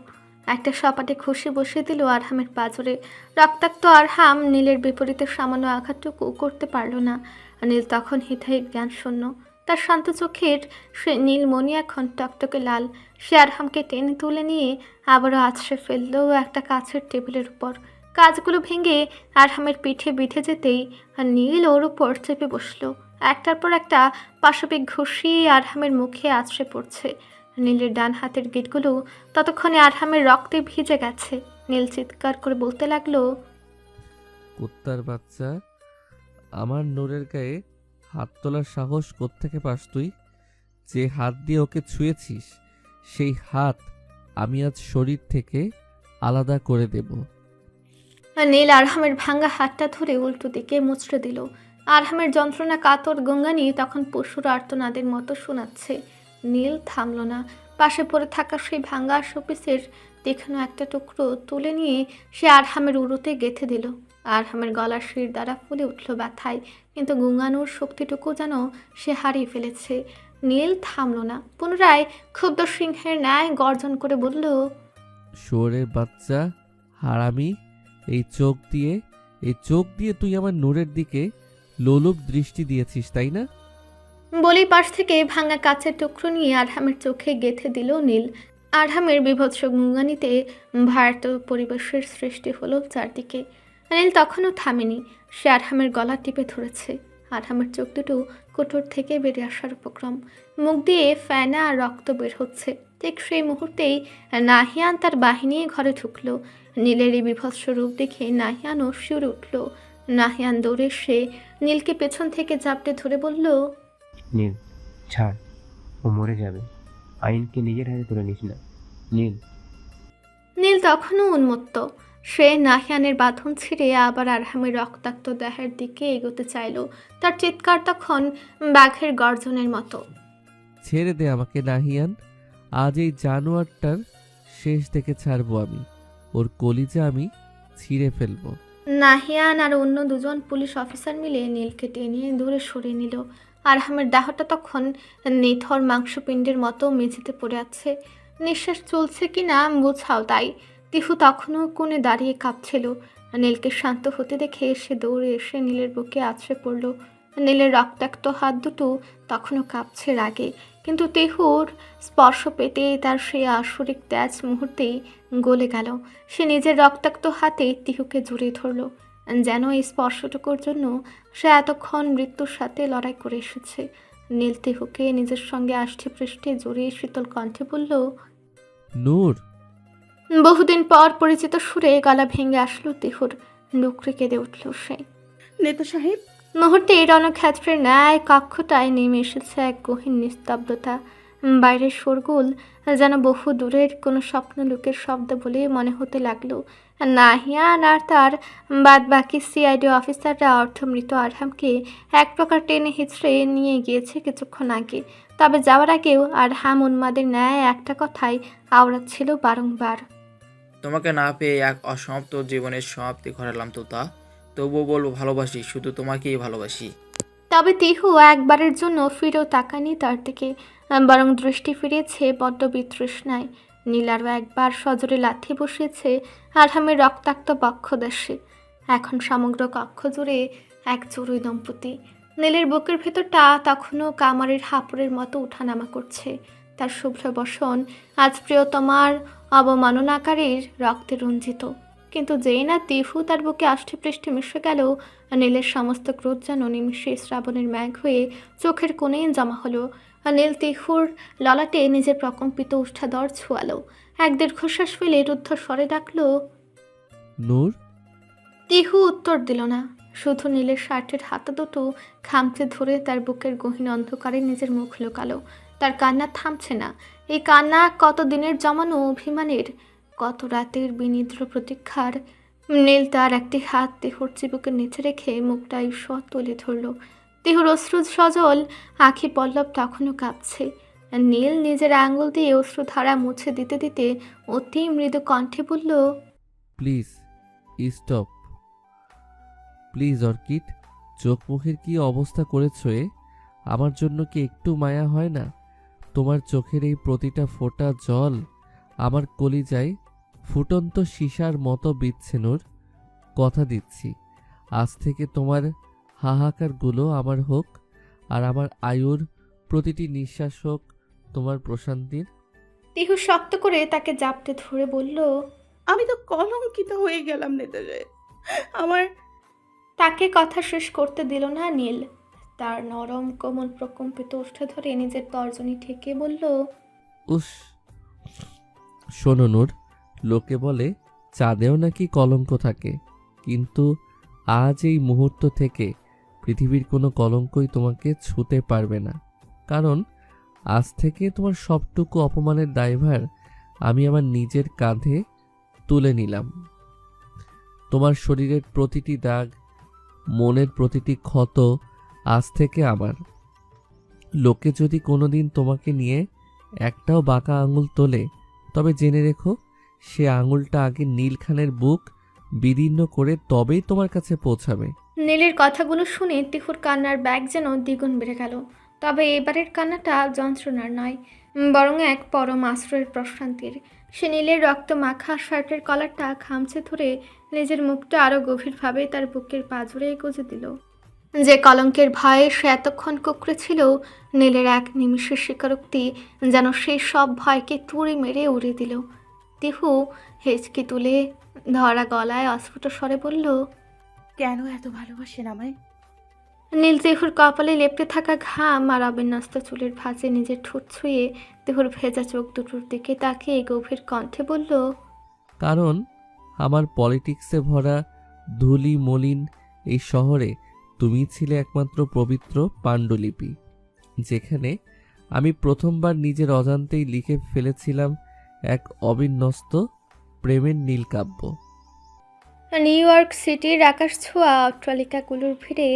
একটা সপাটে খুশি বসিয়ে দিল আরহামের পাঁজরে। রক্তাক্ত আরহাম নীলের বিপরীতে সামান্য আঘাতটুকু করতে পারল না। নীল তখন হিতাহিত জ্ঞান শূন্য। তার শান্ত চোখের সে নীলমণি এখন টকটকে লাল। সে আরহামকে টেনে তুলে নিয়ে আবারও আছড়ে ফেলল একটা কাছের টেবিলের উপর। কাজগুলো ভেঙে আরহামের পিঠে বিঁধে যেতেই নীল ওর উপর চেপে বসলো। একটার পর একটা পাশবিক ঘুষি আরহামের মুখে আছড়ে পড়ছে। নীলের ডান হাতের গিটগুলো ততক্ষণে আরহামের রক্তে ভিজে গেছে। নীল চিৎকার করে বলতে লাগলো, কুত্তার বাচ্চা, আমার নূরের গায়ে হাত তোলার সাহস কোত্থেকে পাস তুই? যে হাত দিয়ে ওকে ছুঁয়েছিস সেই হাত আমি আজ শরীর থেকে আলাদা করে দেব। নীল আরহামের ভাঙা হাতটা ধরে উল্টো দিকে মুচড়ে দিল। আরহামের যন্ত্রণা কাতর গঙ্গানি তখন পশুর আর্তনাদের মতো শোনাচ্ছে। নীল থামল না। পাশে পড়ে থাকা সেই ভাঙা শোপিসের তীক্ষ্ণ একটা টুকরো তুলে নিয়ে সে আরহামের উড়োতে গেঁথে দিল। আরহামের গলার শির দ্বারা ফুলে উঠল ব্যথায়, কিন্তু গুঙানোর শক্তিটুকু যেন সে হারিয়ে ফেলেছে। নীল থামল না। পুনরায় ক্ষুব্ধ সিংহের ন্যায় গর্জন করে বলল, শুয়োরের বাচ্চা, হারামি, এই চোখ দিয়ে তুই আমার নূরের দিকে লোলুপ দৃষ্টি দিয়েছিস, তাই না? বলেই পাশ থেকে ভাঙা কাচের টুকরো নিয়ে আরহামের চোখে গেঁথে দিল নীল। আরহামের বিভৎস গুঙ্গানিতে ভারত পরিবেশের সৃষ্টি হলো চারদিকে। নীল তখনও থামেনি। সে আরহামের গলা টিপে ধরেছে। আরহামের চোখ দুটো কোটর থেকে বেরিয়ে আসার উপক্রম। মুখ দিয়ে ফেনা আর রক্ত বের হচ্ছে। ঠিক সেই মুহূর্তেই নাহিয়ান তার বাহিনী ঘরে ঢুকলো। নীলের এই বিভৎস রূপ দেখে নাহিয়ানও শিউরে উঠল। নাহিয়ান দৌড়ে সে নীলকে পেছন থেকে জাপটে ধরে বলল, নীল ছাড়, ও মরে যাবে। আইনকে নিজের হাতে তুলে নিস না নীল। নীল তখনও উন্মত্ত। সে নাহিয়ানের বাঁধন ছিঁড়ে আবার আরহামের রক্তাক্ত দেহের দিকে এগোতে চাইল। তার চিৎকার তখন বাঘের গর্জনের মতো। ছেড়ে দে আমাকে নাহিয়ান, আজ এই জানোয়ারটার শেষ দেখে ছাড়বো আমি। ওর কলিজা আমি ছিঁড়ে ফেলবো। নাহিয়ান আর অন্য দুজন পুলিশ অফিসার মিলে নীলকে টেনে দূরে সরিয়ে নিল। আরহামের দেহটা তখন নিথর মাংসপিণ্ডের মতো মেঝেতে পড়ে আছে। নিঃশ্বাস চলছে কি না বোঝাও তাই। তিহু তখনও কোণে দাঁড়িয়ে কাঁপছিল। নীলকে শান্ত হতে দেখে সে দৌড়ে এসে নীলের বুকে আছড়ে পড়ল। নীলের রক্তাক্ত হাত দুটো তখনও কাঁপছে রাগে, কিন্তু তিহুর স্পর্শ পেতে তার সেই আসরিক তেজ মুহূর্তেই গলে গেল। সে নিজের রক্তাক্ত হাতে তিহুকে জড়িয়ে ধরল, যেন এই স্পর্শটুকুর জন্য সে এতক্ষণ মৃত্যুর সাথে লড়াই করে এসেছে। নীল তিহুকে নিজের সঙ্গে আষ্ঠে পৃষ্ঠে জড়িয়ে শীতল কণ্ঠে বলল, নূর। বহুদিন পর পরিচিত সুরে গলা ভেঙে আসলো তিহুর। ডুকরে কেঁদে উঠল সে। নেতা সাহেব। মুহূর্তে রণক্ষেত্রের ন্যায় কক্ষটায় নেমে এসেছে এক গহীন নিস্তব্ধতা। বাইরের শোরগোল যেন বহু দূরের কোনো স্বপ্ন লোকের শব্দ বলে মনে হতে লাগলো। নাহিয়ান আর তার বাদ বাকি সিআইডি অফিসাররা অর্ধমৃত আরহামকে এক প্রকার টেনে হিচড়ে নিয়ে গিয়েছে কিছুক্ষণ আগে। তবে যাওয়ার আগেও আরহাম উন্মাদের ন্যায় একটা কথাই আওড়াচ্ছিল বারংবার, তোমাকে না পেয়ে এক অসমাপ্ত জীবনের সমাপ্তি ঘটালাম তো তা, তবুও বলবো ভালোবাসি, শুধু তোমাকেই ভালোবাসি। তবে তিহু একবারের জন্য ফিরেও তাকানি তার দিকে, বরং দৃষ্টি ফিরিয়েছে বড্ড বিতৃষ্ণায়। নীল আরও একবার সজোরে লাথি বসিয়েছে আরহামের রক্তাক্ত বক্ষদেশে। এখন সমগ্র কক্ষ জুড়ে এক জরুরি দম্পতি। নীলের বুকের ভেতরটা তখনও কামারের হাঁপুড়ের মতো উঠানামা করছে। তার শুভ্র বসন আজ প্রিয়তমার অবমাননাকারীর রক্তে রঞ্জিত। কিন্তু যেই না তিহু তার বুকে আষ্টে পৃষ্ঠে মিশে গেল, নীলের সমস্ত ক্রোধ যেন নিমিষে শ্রাবণের মেঘ হয়ে চোখের কোণে জমা হলো। নীল তিহুর ললাটে নিজের প্রকম্পিত উষ্ঠাধর ছুয়ালো। এক দীর্ঘশ্বাস ফেলে রুদ্ধ স্বরে ডাকলো, নূর। তিহু উত্তর দিল না, শুধু নীলের শার্টের হাতা দুটো খামচে ধরে তার বুকের গহীন অন্ধকারে নিজের মুখ লুকালো। তার কান্না থামছে না। এই কান্না কত দিনের জমানো অভিমানের, কত রাতের বিনিদ্র প্রতীক্ষার। নীল তার একটি হাত তিহুর চিবুকের নিচে রেখে মুখটা ঈষৎ তুলে ধরল। তিহুর অশ্রু সজল আখি পল্লব তখনও কাঁপছে। নীল নিজের আঙুল দিয়ে অশ্রুধারা মুছে দিতে দিতে অতি মৃদু কণ্ঠে বলল, প্লিজ স্টপ, প্লিজ অর্কিড। চোখ মুখের কি অবস্থা করেছো এ? আমার জন্য কি একটু মায়া হয় না? তোমার চোখের এই প্রতিটা ফোঁটা জল আমার কলিজায় ফুটন্ত সীসার মতো বিচ্ছে নূর। কথা দিচ্ছি, আজ থেকে তোমার হাহাকারগুলো আমার হোক, আর আমার আয়ুর প্রতিটি নিঃশ্বাস হোক তোমার প্রশান্তির। তিহু শক্ত করে তাকে জাপটে ধরে বলল, আমি তো কলঙ্কিত হয়ে গেলাম নেতাজে। আমার তাকে কথা শেষ করতে দিল না নীল। তার নরম কোমল প্রকম্পিত ওষ্ঠা ধরে নিজের তর্জনী ঠেকে বলল, উস, শোনো নূর, লোকে বলে চাঁদেও নাকি কলঙ্ক থাকে, কিন্তু আজ এই মুহূর্ত থেকে পৃথিবীর কোনো কলঙ্কই তোমাকে ছুঁতে পারবে না। কারণ আজ থেকে তোমার সবটুকু অপমানের দায়ভার আমি আমার নিজের কাঁধে তুলে নিলাম। তোমার শরীরের প্রতিটি দাগ, মনের প্রতিটি ক্ষত আজ থেকে আমার। লোকে যদি কোনোদিন তোমাকে নিয়ে একটাও বাঁকা আঙুল তোলে, তবে জেনে রেখো সে আঙুলটা আগে নীল খানের বুক বিদীর্ণ করে তবেই তোমার কাছে পৌঁছাবে। নীলের কথাগুলো শুনে তিহুর কান্নার ব্যাগ যেন দ্বিগুণ বেড়ে গেল। তবে এবারের কান্নাটা যন্ত্রণার নয়, বরং এক পরম আশ্রয়ের প্রশান্তির। সে নীলের রক্ত মাখা শার্টের কলারটা খামচে ধরে নিজের মুখটা আরও গভীরভাবে তার বুকের পাঁজরে গুজে দিল। যে কলঙ্কের ভয়ে সে এতক্ষণ কুঁকড়ে ছিল, নীলের এক নিমিষের স্বীকারোক্তি যেন সেই সব ভয়কে তুড়ি মেরে উড়িয়ে দিল। তিহু হেঁচকি তুলে ধরা গলায় অস্ফুট স্বরে বলল, কেন এত ভালোবাসেন আমায়? নীল তিহুর কপালে লেপটে থাকা ঘাম আর অবিন্যস্ত চুলের ভাঁজে নিজের ঠোঁট ছুঁয়ে তিহুর ভেজা চোখ দুটোর দিকে তাকিয়ে গভীর কণ্ঠে বলল, কারণ আমার পলিটিক্সে ভরা ধূলি মলিন এই শহরে তুমি ছিলে একমাত্র পবিত্র পাণ্ডুলিপি, যেখানে আমি প্রথমবার নিজের অজান্তেই লিখে ফেলেছিলাম এক অবিন্যস্ত প্রেমের নীলকাব্য। নিউ ইয়র্ক সিটির আকাশ ছোঁয়া অট্টালিকাগুলোর ভিড়ে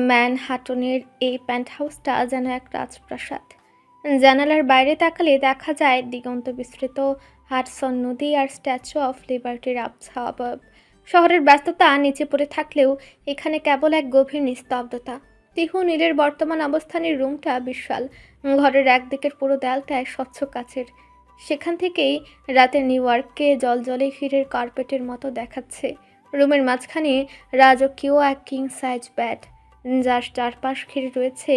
ম্যানহাটনের এই প্যান্ট হাউসটা যেন এক রাজপ্রাসাদ। জানালার বাইরে তাকালে দেখা যায় দিগন্ত বিস্তৃত হাডসন নদী আর স্ট্যাচু অফ লিবার্টির আবছা। শহরের ব্যস্ততা নিচে পড়ে থাকলেও এখানে কেবল এক গভীর নিস্তব্ধতা। তিহু নীলের বর্তমান অবস্থানের রুমটা বিশাল। ঘরের একদিকের পুরো দেয়ালটায় স্বচ্ছ কাচের। সেখান থেকেই রাতের নিউ ইয়র্ককে জলজলে হীরের কার্পেটের মতো দেখাচ্ছে। রুমের মাঝখানে রাজকীয় এক কিং সাইজ বেড, যার চারপাশ ঘিরে রয়েছে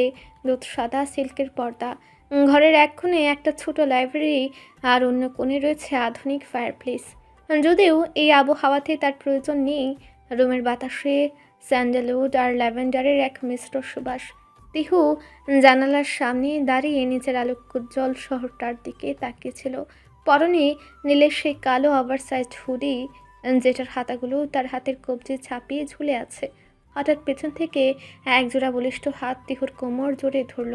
দুধ সাদা সিল্কের পর্দা। ঘরের এক কোণে একটা ছোট লাইব্রেরি আর অন্য কোণে রয়েছে আধুনিক ফায়ারপ্লেস। যদিও এই আবহাওয়াতে তার প্রয়োজন নেই, রুমের বাতাসে স্যান্ডেলউড আর ল্যাভেন্ডারের এক মিশ্র সুবাস। তিহু জানালার সামনে দাঁড়িয়ে নিজের আলোকোজ্জ্বল শহরটার দিকে তাকিয়েছিল। পরনে নীলের সেই কালো ওভারসাইজড হুডি, যেটার হাতাগুলো তার হাতের কবজি ছাপিয়ে ঝুলে আছে। হঠাৎ পেছন থেকে একজোড়া বলিষ্ঠ হাত তিহুর কোমর জড়িয়ে ধরল।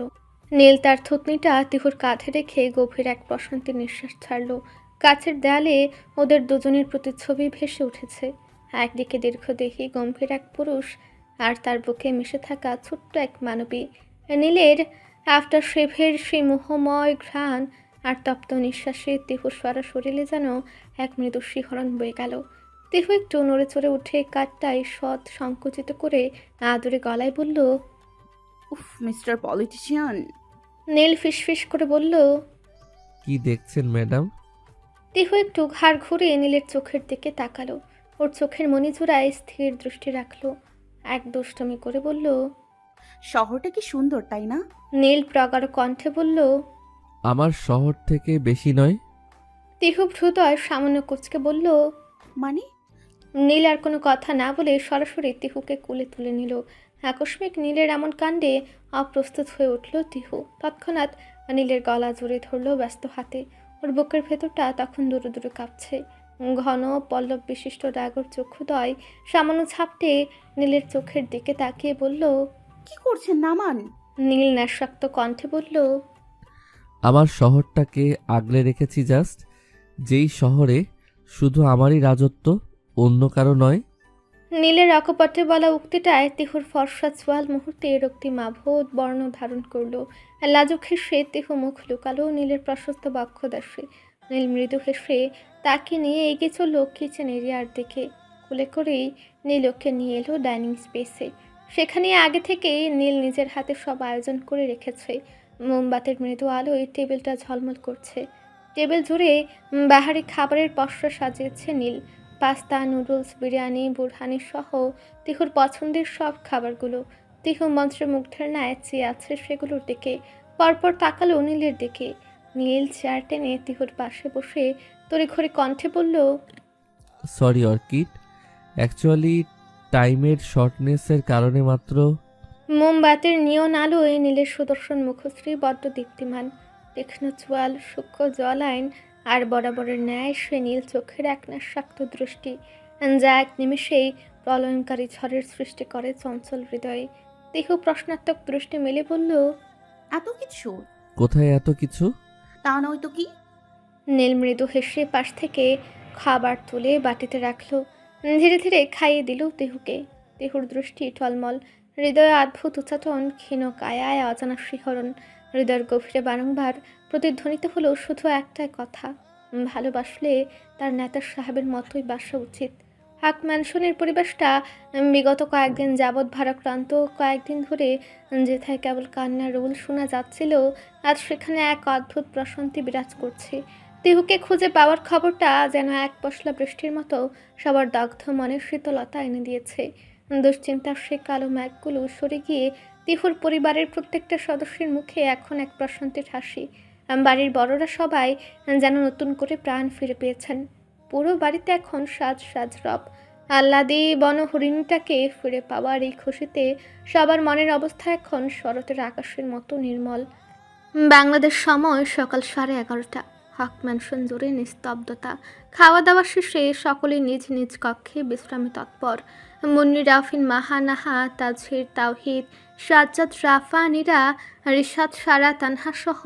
নীল তার থুতনিটা তিহুর কাঁধে রেখে গভীর এক প্রশান্তির নিঃশ্বাস ছাড়ল। কাছের দেয়ালে ওদের দুজনের প্রতিচ্ছবি ভেসে উঠেছে। একদিকে দীর্ঘদেহী গম্ভীর এক পুরুষ, আর তার বুকে মিশে থাকা ছোট্ট এক মানবী। নীলের আফটার শেভের সেই মোহময় ঘ্রাণ আর তপ্ত নিঃশ্বাসে তিহুর সারা শরীরে যেন এক মৃদু শিহরণ বয়ে গেল। তিহু একটু নড়ে চড়ে উঠে কাঠটায় সৎ সংকুচিত করে আদরে গলায় বলল, উফ মিস্টার পলিটিশিয়ান। নীল ফিসফিস করে বলল, কি দেখছেন ম্যাডাম? তিহু একটু ঘাড় ঘুরিয়ে নীলের চোখের দিকে তাকালো। ওর চোখের মণিজোড়ায় স্থির দৃষ্টি রাখলো। এক দুষ্টমি করে বলল, শহরটা কি সুন্দর, তাই না? নীল প্রগাঢ় কণ্ঠে বলল। আমার শহর থেকে বেশি নয়। তিহু ভ্রুদয় সামান্য কুচকে বলল। মানে? নীল আর কোনো কথা না বলে সরাসরি তিহুকে কোলে তুলে নিল। আকস্মিক নীলের এমন কাণ্ডে অপ্রস্তুত হয়ে উঠল তিহু। তৎক্ষণাৎ নীলের গলা জড়িয়ে ধরল ব্যস্ত হাতে। ওর বুকের ভেতরটা তখন দূরে দূরে কাঁপছে। ঘন পল্লব বিশিষ্ট ডাগর চক্ষুদয় সামান্য ঝাপটে নীলের চোখের দিকে তাকিয়ে বলল। কি করছেন, নামান। নীল নাশাক্ত কণ্ঠে বলল। আমার শহরটাকে আগলে রেখেছি জাস্ট, যেই শহরে শুধু আমারই রাজত্ব, অন্য কারো নয়। নীলের অকপটে বলা উক্তিটায় তিহুর ফর্সা চোয়াল মুহূর্তে রক্তিমাভ বর্ণ ধারণ করল। লাজুক হেসে তিহু মুখ লুকালো নীলের প্রশস্ত বক্ষদেশে। নীল মৃদু হেসে তাকে নিয়ে এগিয়ে চলল কিচেন এরিয়ার দিকে। কোলে করেই নীল ওকে নিয়ে এলো ডাইনিং স্পেসে। সেখানে আগে থেকেই নীল নিজের হাতে সব আয়োজন করে রেখেছে। মোমবাতির মৃদু আলোয় টেবিলটা ঝলমল করছে। টেবিল জুড়ে বাহারি খাবারের পসরা সাজিয়েছে নীল। পাস্তা, নুডলস, বিরিয়ানি, বুরহানি সহ তিহুর পছন্দের সব খাবারগুলো। তিহু মন্ত্রমুগ্ধের ন্যায় চেয়ে আছে সেগুলোর দিকে। পরপর তাকালো নীলের দিকে। নীল চেয়ার টেনে তিহুর পাশে বসে তড়িঘড়ি কণ্ঠে বলল। সরি অর্কিড, অ্যাকচুয়ালি টাইমের শর্টনেসের কারণে মাত্র। মোমবাতির নিয়ন আলোয় নীলের সুদর্শন মুখশ্রী বড্ড দীপ্তিমান। তীক্ষ্ণ চোয়াল, সূক্ষ্ম জলাইন আর বরাবরের ন্যায় সে নীল চোখের এক নাশাক্ত দৃষ্টি, যা এক নিমেষেই প্রলয়ঙ্কারী ঝড়ের সৃষ্টি করে চঞ্চল হৃদয়ে। তিহু প্রশ্নাত্মক দৃষ্টি মেলে বলল। এত কিছু? কোথায় এত কিছু? তা নয় তো কি? নীল মৃদু হেসে পাশ থেকে খাবার তুলে বাটিতে রাখলো। ধীরে ধীরে খাইয়ে দিল তিহুকে। তিহুর দৃষ্টি টলমল, হৃদয়ে অদ্ভুত উচ্চাটন, ক্ষীণ কায়ায় অজানা শিহরণ। হৃদয়ের গভীরে বারংবার প্রতিধ্বনিত হলো শুধু একটাই কথা, ভালোবাসলে তার নেতা সাহেবের মতোই বাসা উচিত। হাক ম্যানশনের পরিবেশটা বিগত কয়েকদিন যাবৎ ভারাক্রান্ত। কয়েকদিন ধরে যেথায় কেবল কান্নার রোল শোনা যাচ্ছিল, আজ সেখানে এক অদ্ভুত প্রশান্তি বিরাজ করছে। তিহুকে খুঁজে পাওয়ার খবরটা যেন এক পশলা বৃষ্টির মতো সবার দগ্ধ মনের শীতলতা এনে দিয়েছে। দুশ্চিন্তার সে কালো ম্যাঘগুলো সরে গিয়ে তিহুর পরিবারের প্রত্যেকটা সদস্যের মুখে এখন এক প্রশান্তির হাসি। বাড়ির বড়রা সবাই যেন নতুন করে প্রাণ ফিরে পেয়েছেন। পুরো বাড়িতে এখন সাজ সাজ রব। আহ্লাদে বনহরিণীটাকে ফিরে পাওয়ার এই খুশিতে সবার মনের অবস্থা এখন শরতের আকাশের মতো নির্মল। বাংলাদেশ সময় সকাল 11:30। হক ম্যানশন জুড়ে নিস্তব্ধতা। খাওয়া দাওয়া শেষে সকলে নিজ নিজ কক্ষে বিশ্রামে তৎপর। মুন্নি, রাফিন, মাহা, নাহা, তাজহির, তাওহিদ, সাজ্জাদ, রাফা, নীরা, রিশাদ, সারা, তানহা সহ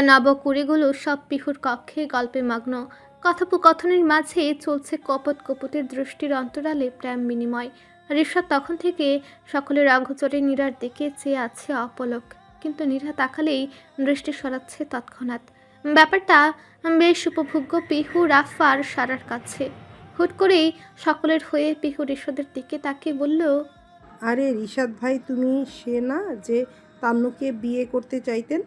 নবকুড়িগুলো সব পিহুর কক্ষে গল্পে মগ্ন। কথোপকথনের মাঝে চলছে কপট কপটের দৃষ্টির অন্তরালে প্রেম বিনিময়। রিশাদ তখন থেকে সকলের অগোচরে নীরার দিকে চেয়ে আছে অপলক, কিন্তু নীরা তাকালেই দৃষ্টি সরাচ্ছে তৎক্ষণাৎ। ব্যাপারটা বেশ উপভোগ্য পিহু, রাফা আর সারার কাছে। হুট করেই সকলের হয়ে পিহু রিশাদের দিকে তাকিয়ে বলল। আরে রিশাদ ভাই, তুমি সে না যে তান্নুকে বিয়ে করতে চাইতেন?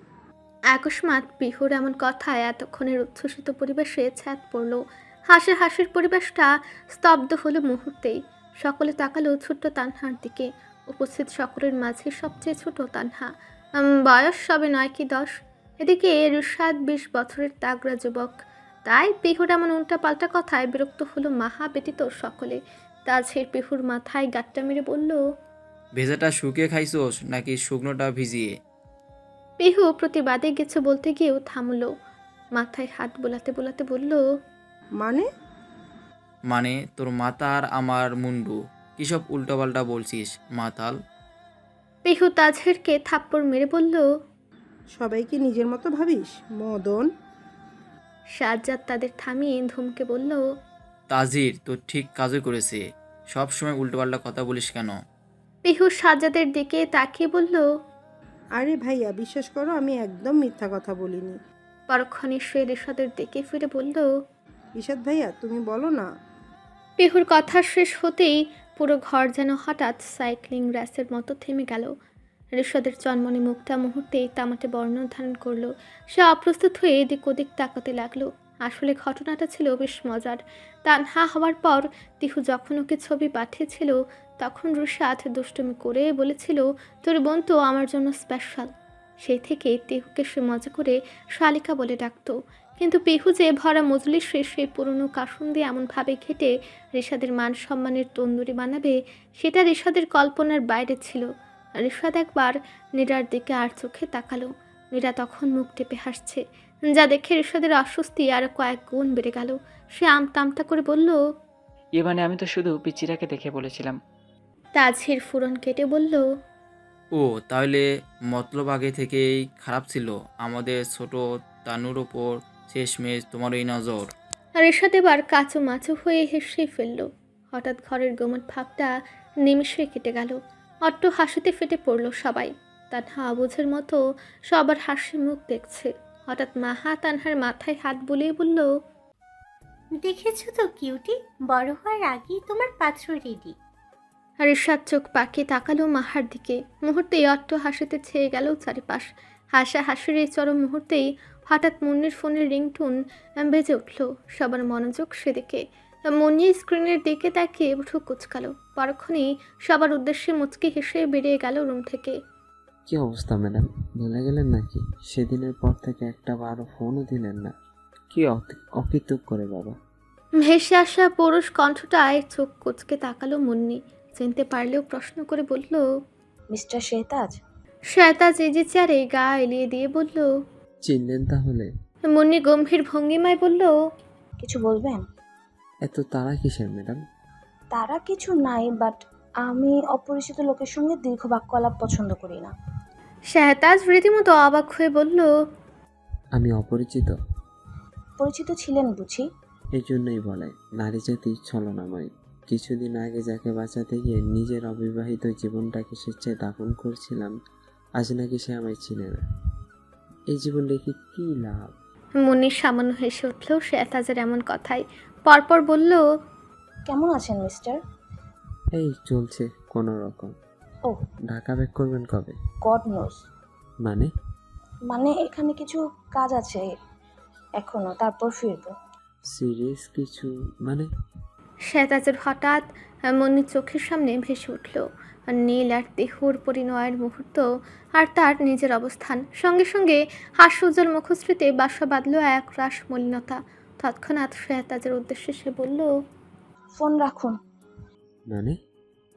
আকস্মাৎ পিহুর এমন কথায় এতক্ষণের উচ্ছ্বসিত পরিবেশে ছাদ পড়ল। হাসির হাসির পরিবেশটা স্তব্ধ হলো মুহূর্তেই। সকলে তাকালো ছোট্ট তানহার দিকে। উপস্থিত সকলের মাঝে সবচেয়ে ছোট তানহা। বয়স সবে 9 কি 10। এদিকে রিশাদ 20 বছরের তাগড়া যুবক। তাই পিহুর এমন উল্টা পাল্টা কথায় বিরক্ত হলো মাহা ব্যতীত সকলে। তাজহির পিহুর মাথায় গাঁটটা মেরে বলল। ভেজাটা শুকিয়ে খাইছোস নাকি শুকনোটা ভিজিয়ে? পিহু প্রতিবাদে কিছু বলতে গিয়েও থামলো। মাথায় হাত বোলাতে বোলাতে বলল। মানে তোর মাথা আর আমার মুন্ডু, কিসব উল্টোপাল্টা বলছিস মাতাল? পিহু তাজহিরকে থাপ্পড় মেরে বলল। সবাইকে নিজের মতো ভাবিস মদন? সাজ্জাদ তাদের থামিয়ে ধমকে বলল। তাজির তো ঠিক কাজই করেছে, সব সময় উল্টোপাল্টা কথা বলিস কেন? পিহু সাজ্জাদের দিকে তাকিয়ে বলল। আরে ভাইয়া, বিশ্বাস করো আমি একদম মিথ্যা কথা বলিনি। পরক্ষণে সে রিশাদের দিকে ফিরে বলল। রিশাদ ভাইয়া, তুমি বলো না। পিহুর কথা শেষ হতেই পুরো ঘর যেন হঠাৎ সাইক্লিং র্যাসের মতো থেমে গেল। রিশাদের চনমনে মুখটা মুহূর্তেই তামাটে বর্ণ ধারণ করলো। সে অপ্রস্তুত হয়ে এদিক ওদিক তাকাতে লাগলো। আসলে ঘটনাটা ছিল বেশ মজার। তানহা হওয়ার পর তিহু যখন ওকে ছবি পাঠিয়েছিল তখন রিশাদ দুষ্টুমি করে বলেছিল, তোর বোন তো আমার জন্য স্পেশাল। সেই থেকে তিহুকে সে মজা করে শালিকা বলে ডাকতো। কিন্তু পিহু যে ভরা মজলিসে সেই পুরনো কাসুন দিয়ে এমনভাবে ঘেটে রিশাদের মান সম্মানের তন্দুরি বানাবে, সেটা রিশাদের কল্পনার বাইরে ছিল। রিশাদ একবার নীরার দিকে আর চোখে তাকালো। নীরা তখন মুখ টেপে হাসছে, যা দেখে রিশাদের অস্বস্তি আরো কয়েক গুণ বেড়ে গেল। সে আমতা করে বলল, মানে আমি তো শুধু পিচ্চিটাকে দেখে বলেছিলাম। তাজহির ফুরন কেটে বলল, ও তাহলে মতলব আগে থেকেই খারাপ ছিল। আমাদের ছোট তানুর ওপর শেষমেশ তোমার এই নজর। রিশাদ এবার কাচু মাচু হয়ে হেসে ফেলল। হঠাৎ ঘরের গোমট ভাবটা নিমিষে কেটে গেল। অট্ট হাসিতে ফেটে পড়ল সবাই। তানহা অবুঝের মতো সবার হাসি মুখ দেখছে। হঠাৎ মাহা তানহার মাথায় হাত বুলিয়ে বলল, দেখেছো তো কিউটি, বড় হওয়ার আগেই তোমার পাত্র রেডি। রিশাদ চোখ পাকিয়ে তাকালো মাহার দিকে। মুহূর্তেই অট্ট হাসিতে ছেয়ে গেল চারিপাশ। হাসির এই চরম মুহূর্তেই হঠাৎ মুন্নির ফোনের রিংটোন বেজে উঠল। সবার মনোযোগ সেদিকে। মুন্নি স্ক্রিনের দিকে তাকিয়ে ভ্রু কুচকালো। পরক্ষণেই সবার উদ্দেশ্যে মুচকি হেসে বেরিয়ে গেল রুম থেকে। কি অবস্থা ম্যাডাম, ভুলে গেলেন নাকি? সেদিনের পর থেকে একটা বারো ফোনও দিলেন না। কি অকৃতজ্ঞ করে বাবা। ভেসে আসা পুরুষ কণ্ঠটায় চোখ কুচকে তাকালো মুন্নি। চিনতে পারলেও প্রশ্ন করে বলল, মিস্টার শেহতাজ। শেহতাজ এজি চেয়ারে গা এলিয়ে দিয়ে বলল। চিনলেন তাহলে? মুন্নি গম্ভীর ভঙ্গিমায় বলল, কিছু বলবেন? এত তাড়া কিসের ম্যাডাম? তারা কিছু নাই, বাট আমি অপরিচিত লোকের সঙ্গে দীর্ঘ বাক্য আলাপ পছন্দ করি না। শেহতাজ রীতিমতো অবাক হয়ে বলল, আমি অপরিচিত? পরিচিত ছিলেন বুঝি? এই জন্যই বলে নারী জাতি ছলনাময়। কিছুদিন আগে যাকে বাঁচাতে গিয়ে নিজের অবিবাহিত জীবনটাকে স্বেচ্ছায় দাপন করছিলাম, আজ নাকি সে আমায় চিনে না। এই জীবন রেখে কি লাভ? মুন্নি সামান্য হেসে উঠল শেহতাজের এমন কথায়। পরপর বলল, কেমন আছেন মিস্টার? এই চলছে কোনো রকম। ও, ঢাকা ব্যাক করবেন কবে? God knows. মানে এখানে কিছু কাজ আছে এখনো, তারপর ফিরবো। সিরিয়াস কিছু? মানে শেহতাজের হঠাৎ মুন্নির চোখের সামনে ভেসে উঠল নীল আর দেহুর পরিণয়ের মুহূর্ত, আর তার নিজের অবস্থান। সঙ্গে সঙ্গে হাস্যোজ্জ্বল মুখশ্রীতে বাসা বাঁধল এক রাস মলিনতা। তৎক্ষণাৎ শেহতাজের উদ্দেশ্যে সে বলল, ফোন রাখুন। মানে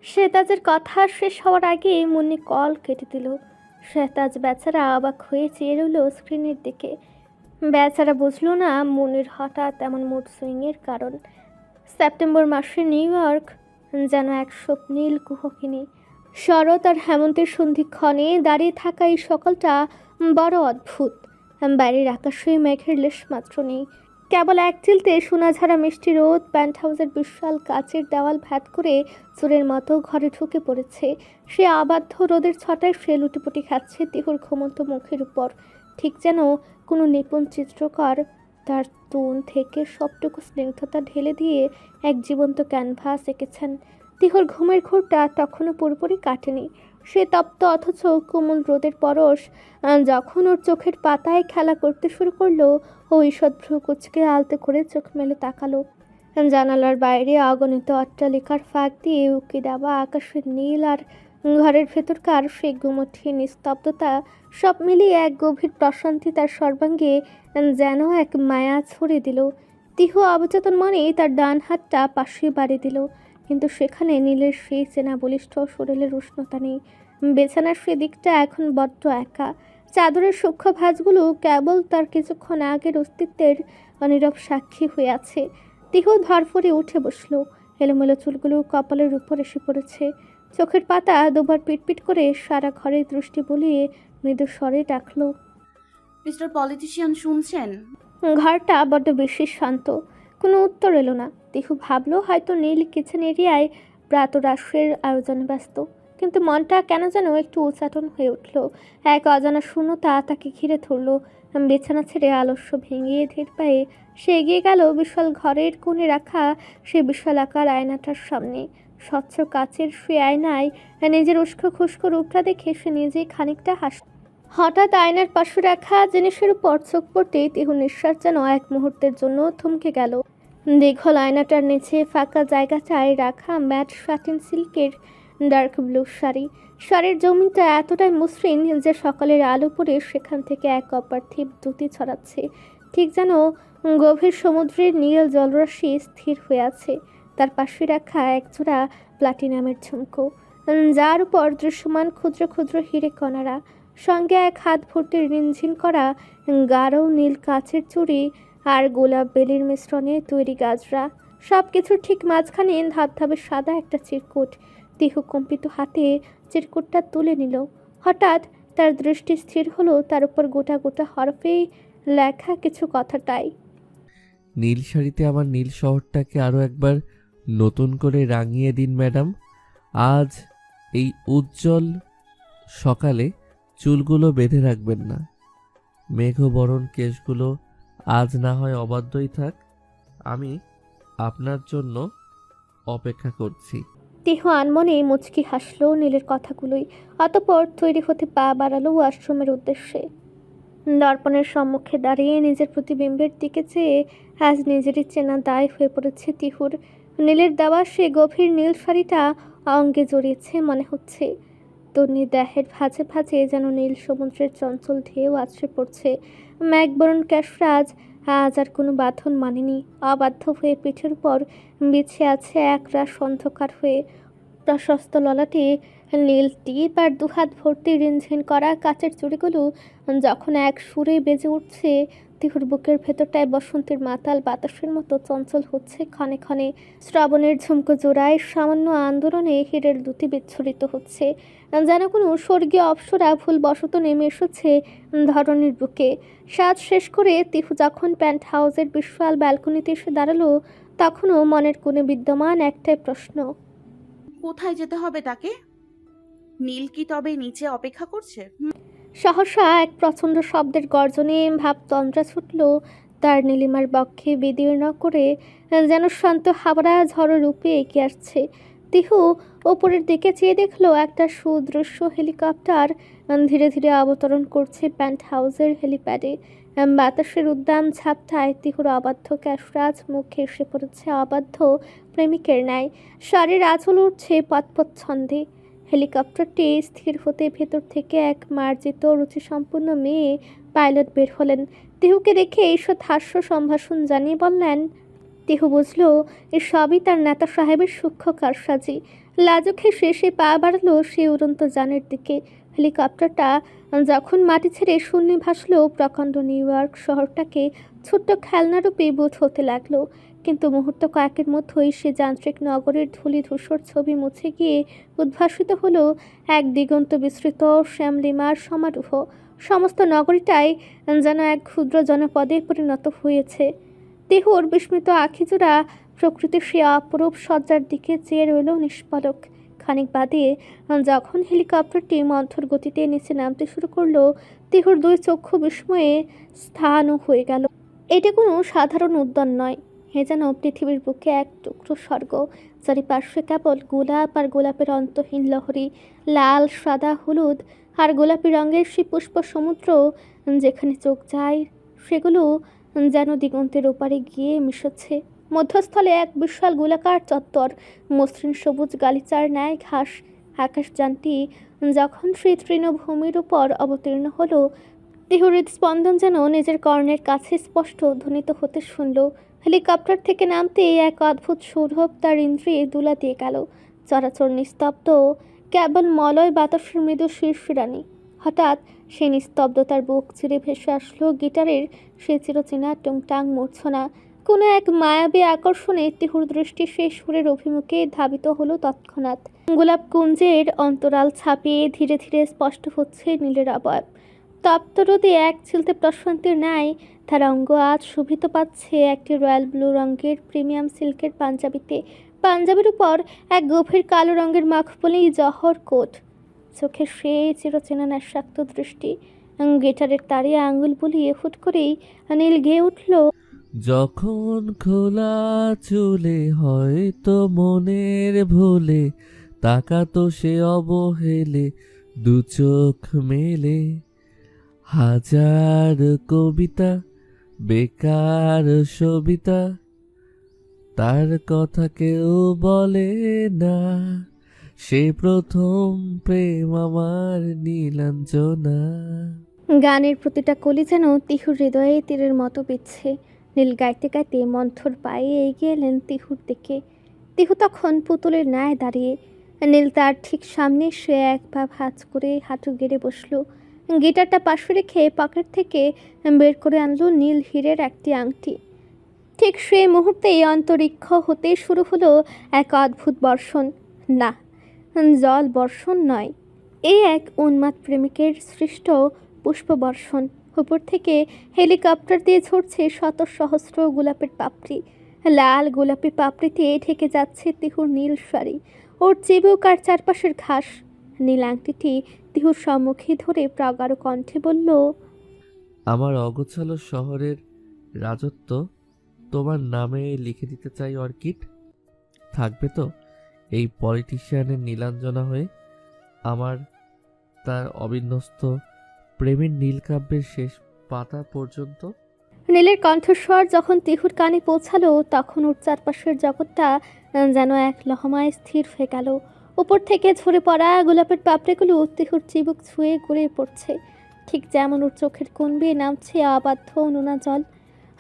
শেহতাজের কথা শেষ হওয়ার আগে মুন্নি কল কেটে দিল। শেহতাজ বেচারা অবাক হয়ে চেয়ে রইল স্ক্রিনের দিকে। বেচারা বুঝলো না মুন্নির হঠাৎ এমন মুড সুইংয়ের কারণ। সেপ্টেম্বর মাসে নিউ ইয়র্ক যেন এক স্বপ্নীল কুহকিনী। শরৎ আর হেমন্তের সন্ধিক্ষণে দাঁড়িয়ে থাকা এই সকালটা বড় অদ্ভুত। বাইরের আকাশে মেঘের লেশ মাত্র নেই। কেবল এক চিলতে সোনাঝাড়া মিষ্টি রোদ প্যান্ট হাউসের বিশাল কাচের দেওয়াল ভ্যাট করে চোরের মতো ঘরে ঢুকে পড়েছে। সে আবাধ্য রোদের ছটায় সে লুটিপুটি খাচ্ছে তিহুর ঘুমন্ত মুখের উপর, ঠিক যেন কোনো নিপুণ চিত্রকর তার তুন থেকে সবটুকু স্নিগ্ধতা ঢেলে দিয়ে এক জীবন্ত ক্যানভাস এঁকেছেন। তিহুর ঘুমের ঘোরটা তখনও পুরোপুরি কাটেনি। সে তপ্ত অথচ কোমল রোদের পরশ যখন ওর চোখের পাতায় খেলা করতে শুরু করলো, ও ঈষৎ ভ্রু কুচকে আলতে করে চোখ মেলে তাকালো। জানালার বাইরে অগণিত অট্টালিকার ফাঁক দিয়ে উকি দেওয়া আকাশের নীল আর ঘরের ভেতরকার সে গুমঠি নিস্তব্ধতা সব মিলিয়ে এক গভীর প্রশান্তি তার সর্বাঙ্গে যেন এক মায়া ছড়িয়ে দিল। তিহু অবচেতন মনে তার ডান হাতটা পাশে বাড়িয়ে দিল, কিন্তু সেখানে নীলের সেই চেনা বলিষ্ঠ শরীরের উষ্ণতা নেই। বেছানার সেদিকটা এখন বড্ড একা। চাদরের সূক্ষ্ম ভাঁজগুলো কেবল তার কিছুক্ষণ আগের অস্তিত্বের অনীরব সাক্ষী হয়ে আছে। তিহু ধরফরে উঠে বসলো। এলোমেলো চুলগুলো কপালের উপর এসে পড়েছে। চোখের পাতা দুবার পিটপিট করে সারা ঘরের দৃষ্টি বুলিয়ে মৃদু স্বরে ডাকলো, মিস্টার পলিটিশিয়ান শুনছেন? ঘরটা বড্ড বেশি শান্ত। কোনো উত্তর এলো না। তিহু ভাবলো হয়তো নীল কিচেন এরিয়ায় প্রাতরাশের আয়োজনে ব্যস্ত, কিন্তু মনটা কেন যেন একটু উচাটন হয়ে উঠল। এক অজানা শূন্যতা তাকে ঘিরে ধরল। বিছানা ছেড়ে আলস্য ভেঙিয়ে ধীর পায়ে সে এগিয়ে গেল বিশাল ঘরের কোণে রাখা সে বিশাল আকার আয়নাটার সামনে। স্বচ্ছ কাচের সে আয়নায় নিজের উস্কো খুস্কো রূপটা দেখে সে নিজেই খানিকটা হাসল। হঠাৎ আয়নার পাশে রাখা জিনিসের উপর চোখ পড়তেই তিহু নিঃশ্বাস যেন এক মুহূর্তের জন্য থমকে গেল। দীর্ঘ আয়নাটার নিচে ফাঁকা জায়গাটায় রাখা ম্যাট সাটিন সিল্কের ডার্ক ব্লু শাড়ি। শাড়ির জমিনটা এতটাই মসৃণ যে সকালের আলো পড়ে সেখান থেকে এক অপার্থিব দ্যুতি ছড়াচ্ছে, ঠিক যেন গভীর সমুদ্রের নীল জলরাশি স্থির হয়ে আছে। তার পাশে রাখা একজোড়া প্লাটিনামের ঝুমকো, যার উপর দৃশ্যমান ক্ষুদ্র ক্ষুদ্র হিরে কণারা, সঙ্গে এক হাত ভর্তি রিনঝিন করা গাঢ় নীল কাচের চুড়ি আর গোলাপ বেলির মিশ্রণে তৈরি গাজরা। সব কিছুর ঠিক মাঝখানে ধাপধাপে সাদা একটা চিরকুট। দেহ কম্পিত হাতে চিরকুটটা তুলে নিল। হঠাৎ তার দৃষ্টি স্থির হলো তার উপর গোটা গোটা হরফে লেখা কিছু কথাটাই। নীল শাড়িতে আমার নীল শহরটাকে আরও একবার নতুন করে রাঙিয়ে দিন ম্যাডাম। আজ এই উজ্জ্বল সকালে চুলগুলো বেঁধে রাখবেন না। মেঘবরণ কেশগুলো আজ না হয় অবাধ্যই থাক, আমি আপনার জন্য অপেক্ষা করছি। দেহ আনমনে মুচকি হাসলো নীলের কথাগুলোই। অতঃপর তৈরি হতে পা বাড়ালো আশ্রমের উদ্দেশ্যে। দর্পণের সম্মুখে দাঁড়িয়ে নিজের প্রতিবিম্বের দিকে চেয়ে আজ নিজেরই চেনা দায় হয়ে পড়েছে তিহুর। নীলের দেওয়া সে গভীর নীল শাড়িটা অঙ্গে জড়িয়েছে মনে হচ্ছে। তন্নি দেহের ভাঁজে ভাঁজে যেন নীল সমুদ্রের চঞ্চল ঢেউ আছড়ে পড়ছে। মেঘবরণ ক্যাশরাজ আজ আর কোনো বাঁধন মানেনি। অবাধ্য হয়ে পিঠের উপর বিছে আছে এক রাস অন্ধকার হয়ে। প্রশস্ত ললাটে নীল টিপ আর দুহাত ভর্তি রিনঝিন করা কাচের চুড়িগুলো যখন এক সুরে বেজে উঠছে, তিহুর বুকের ভেতরটায় বসন্তের মাতাল বাতাসের মতো চঞ্চল হচ্ছে ক্ষণে ক্ষণে। শ্রাবণের ঝুমকো জোড়ায় সামান্য আন্দোলনে হীরের দ্যুতি বিচ্ছুরিত হচ্ছে, যেন কোনো স্বর্গীয় অপ্সরা ভুলবশত নেমে এসেছে ধরণীর বুকে। সাজ শেষ করে তিহু যখন প্যান্ট হাউসের বিশাল ব্যালকনিতে এসে দাঁড়ালো, তখনও মনের কোণে বিদ্যমান একটাই প্রশ্ন, কোথায় যেতে হবে তাকে? নীল কি তবে নিচে অপেক্ষা করছে? সহসা এক প্রচণ্ড শব্দের গর্জনে ভাবতন্দ্রা ছুটল তার নীলিমার বক্ষে, বিদীর্ণ করে যেন শান্ত হাওড়া ঝড় রূপে এগিয়ে আসছে। তিহু ওপরের দিকে চেয়ে দেখলো একটা সুদৃশ্য হেলিকপ্টার ধীরে ধীরে অবতরণ করছে প্যান্ট হাউসের হেলিপ্যাডে। বাতাসের উদ্দাম ঝাপটায় তিহুর অবাধ্য ক্যাশরাজ মুখে এসে পড়েছে অবাধ্য প্রেমিকের ন্যায়। শাড়ির আঁচল উঠছে পতপত ছন্দে। হেলিকপ্টারটি স্থির হতে ভেতর থেকে এক মার্জিত রুচিসম্পন্ন মেয়ে পাইলট বের হলেন। তিহুকে দেখে ঈষৎ হাস্য সম্ভাষণ জানিয়ে বললেন। তিহু বুঝল এ সবই তার নেতা সাহেবের সূক্ষ্ম কারসাজি। লাজুক হেসে সে পা বাড়ালো সেই উড়ন্ত যানের দিকে। হেলিকপ্টারটা যখন মাটি ছেড়ে শূন্যে ভাসল, প্রকাণ্ড নিউ ইয়র্ক শহরটাকে ছোট্ট খেলনারূপে বোধ হতে লাগলো। কিন্তু মুহূর্ত কয়েকের মধ্যেই সে যান্ত্রিক নগরের ধূলি ধূসর ছবি মুছে গিয়ে উদ্ভাসিত হলো এক দিগন্ত বিস্তৃত শ্যামলিমার সমারোহ। সমস্ত নগরীটাই যেন এক ক্ষুদ্র জনপদে পরিণত হয়েছে। তিহুর বিস্মিত আখিজোড়া প্রকৃতির সে অপরূপ সজ্জার দিকে চেয়ে রইল নিষ্পলক। খানিক বাদে যখন হেলিকপ্টারটি মন্থর গতিতে নিচে নামতে শুরু করলো, তিহুর দুই চক্ষু বিস্ময়ে স্থানও হয়ে গেল। এটা কোনো সাধারণ উদ্যান নয়, এ যেন পৃথিবীর বুকে এক টুকরো স্বর্গ। চারিপার্শ্বে কেবল গোলাপ আর গোলাপের অন্তহীন লহরী, লাল সাদা হলুদ আর গোলাপি রঙের সে পুষ্প সমুদ্র। যেখানে চোখ যায় সেগুলো যেন দিগন্তের ওপারে গিয়ে মিশেছে। মধ্যস্থলে এক বিশাল গোলাকার চত্বর, মসৃণ সবুজ গালিচার ন্যায় ঘাস। আকাশযানটি যখন সেই তৃণভূমির উপর অবতীর্ণ হলো, তিহুর হৃদস্পন্দন যেন নিজের কর্ণের কাছে স্পষ্ট ধ্বনিত হতে শুনল। হেলিকপ্টার থেকে নামতে এক অদ্ভুত সৌরভ তার ইন্দ্রিয়ে দুলা দিয়ে গেল। চরাচর নিস্তব্ধ, কেবল মলয় বাতাসের মৃদু শিরশিরানি। হঠাৎ সেই নিস্তব্ধতার বুক চিরে ভেসে আসলো গিটারের সে চিরচেনা টুংটাং মূর্ছনা। কোনো এক মায়াবী আকর্ষণে তিহুর দৃষ্টি সেই সুরের অভিমুখে ধাবিত হলো তৎক্ষণাৎ। গোলাপ কুঞ্জের অন্তরাল ছাপিয়ে ধীরে ধীরে স্পষ্ট হচ্ছে নীলের অবয়ব। তপ্ত রোদে এক চিলতে প্রশান্তির ন্যায় তার অঙ্গ আজ শোভিত পাচ্ছে একটি রয়্যাল ব্লু রঙের প্রিমিয়াম সিল্কের পাঞ্জাবিতে। পাঞ্জাবির উপর এক গভীর কালো রঙের মাখপলি জহর কোট। চোখে সে চিরচেনা নেশাক্ত দৃষ্টি। গিটারের তারে আঙুল বুলিয়ে হুট করেই নীল গেয়ে উঠল। যখন খোলা চুলে হয়তো মনের ভুলে, তাকাতো সে অবহেলে দু চোখ মেলে। হাজার কবিতা বেকার সবিতা, তার কথা কেউ বলে না, সে প্রথম প্রেম আমার নীলাঞ্জনা। গানের প্রতিটা কলি যেন তিহুর হৃদয়ে তীরের মতো বিচ্ছে। নীল গাইতে গাইতে মন্থর পায়ে এগিয়ে এলেন তিহুর দিকে। তিহু তখন পুতুলের ন্যায় দাঁড়িয়ে। নীল তার ঠিক সামনে সে এক পা ভাঁজ করে হাঁটু গেড়ে বসলো। গিটারটা পাশে রেখে পকেট থেকে বের করে আনলো নীল হীরের একটি আংটি। ঠিক সেই মুহূর্তেই অন্তরিক্ষ হতে শুরু হলো এক অদ্ভুত বর্ষণ। না, জল বর্ষণ নয়, এ এক উন্মাদ প্রেমিকের সৃষ্ট পুষ্পবর্ষণ। উপর থেকে হেলিকপ্টার দিয়ে ঝরছে শত সহস্র গোলাপের পাপড়ি। লাল গোলাপি পাপড়িতে ঢেকে যাচ্ছে তিহুর নীল শাড়ি, ওর চিবুক আর চারপাশের ঘাস। নীল আংটিটি তিহুর সম্মুখে ধরে প্রগাঢ় কণ্ঠে বলল, আমার অগোছালো শহরের রাজত্ব তোমার নামে লিখে দিতে চাই অর্কিড। থাকবে তো এই পলিটিশিয়ানের নীলাঞ্জনা হয়ে আমার, তার অবিন্যস্ত প্রেমের নীলকাব্যের শেষ পাতা পর্যন্ত। নীলের কণ্ঠস্বর যখন তিহুর কানে পৌঁছালো তখন ওর চারপাশের জগৎটা যেন এক লহমায় স্থির হয়ে গেল। উপর থেকে ঝরে পড়া গোলাপের পাপড়িগুলো তিহুর চিবুক ছুঁয়ে গড়িয়ে পড়ছে, ঠিক যেমন ওর চোখের কোণ বেয়ে নামছে অবাধ্য নোনা জল।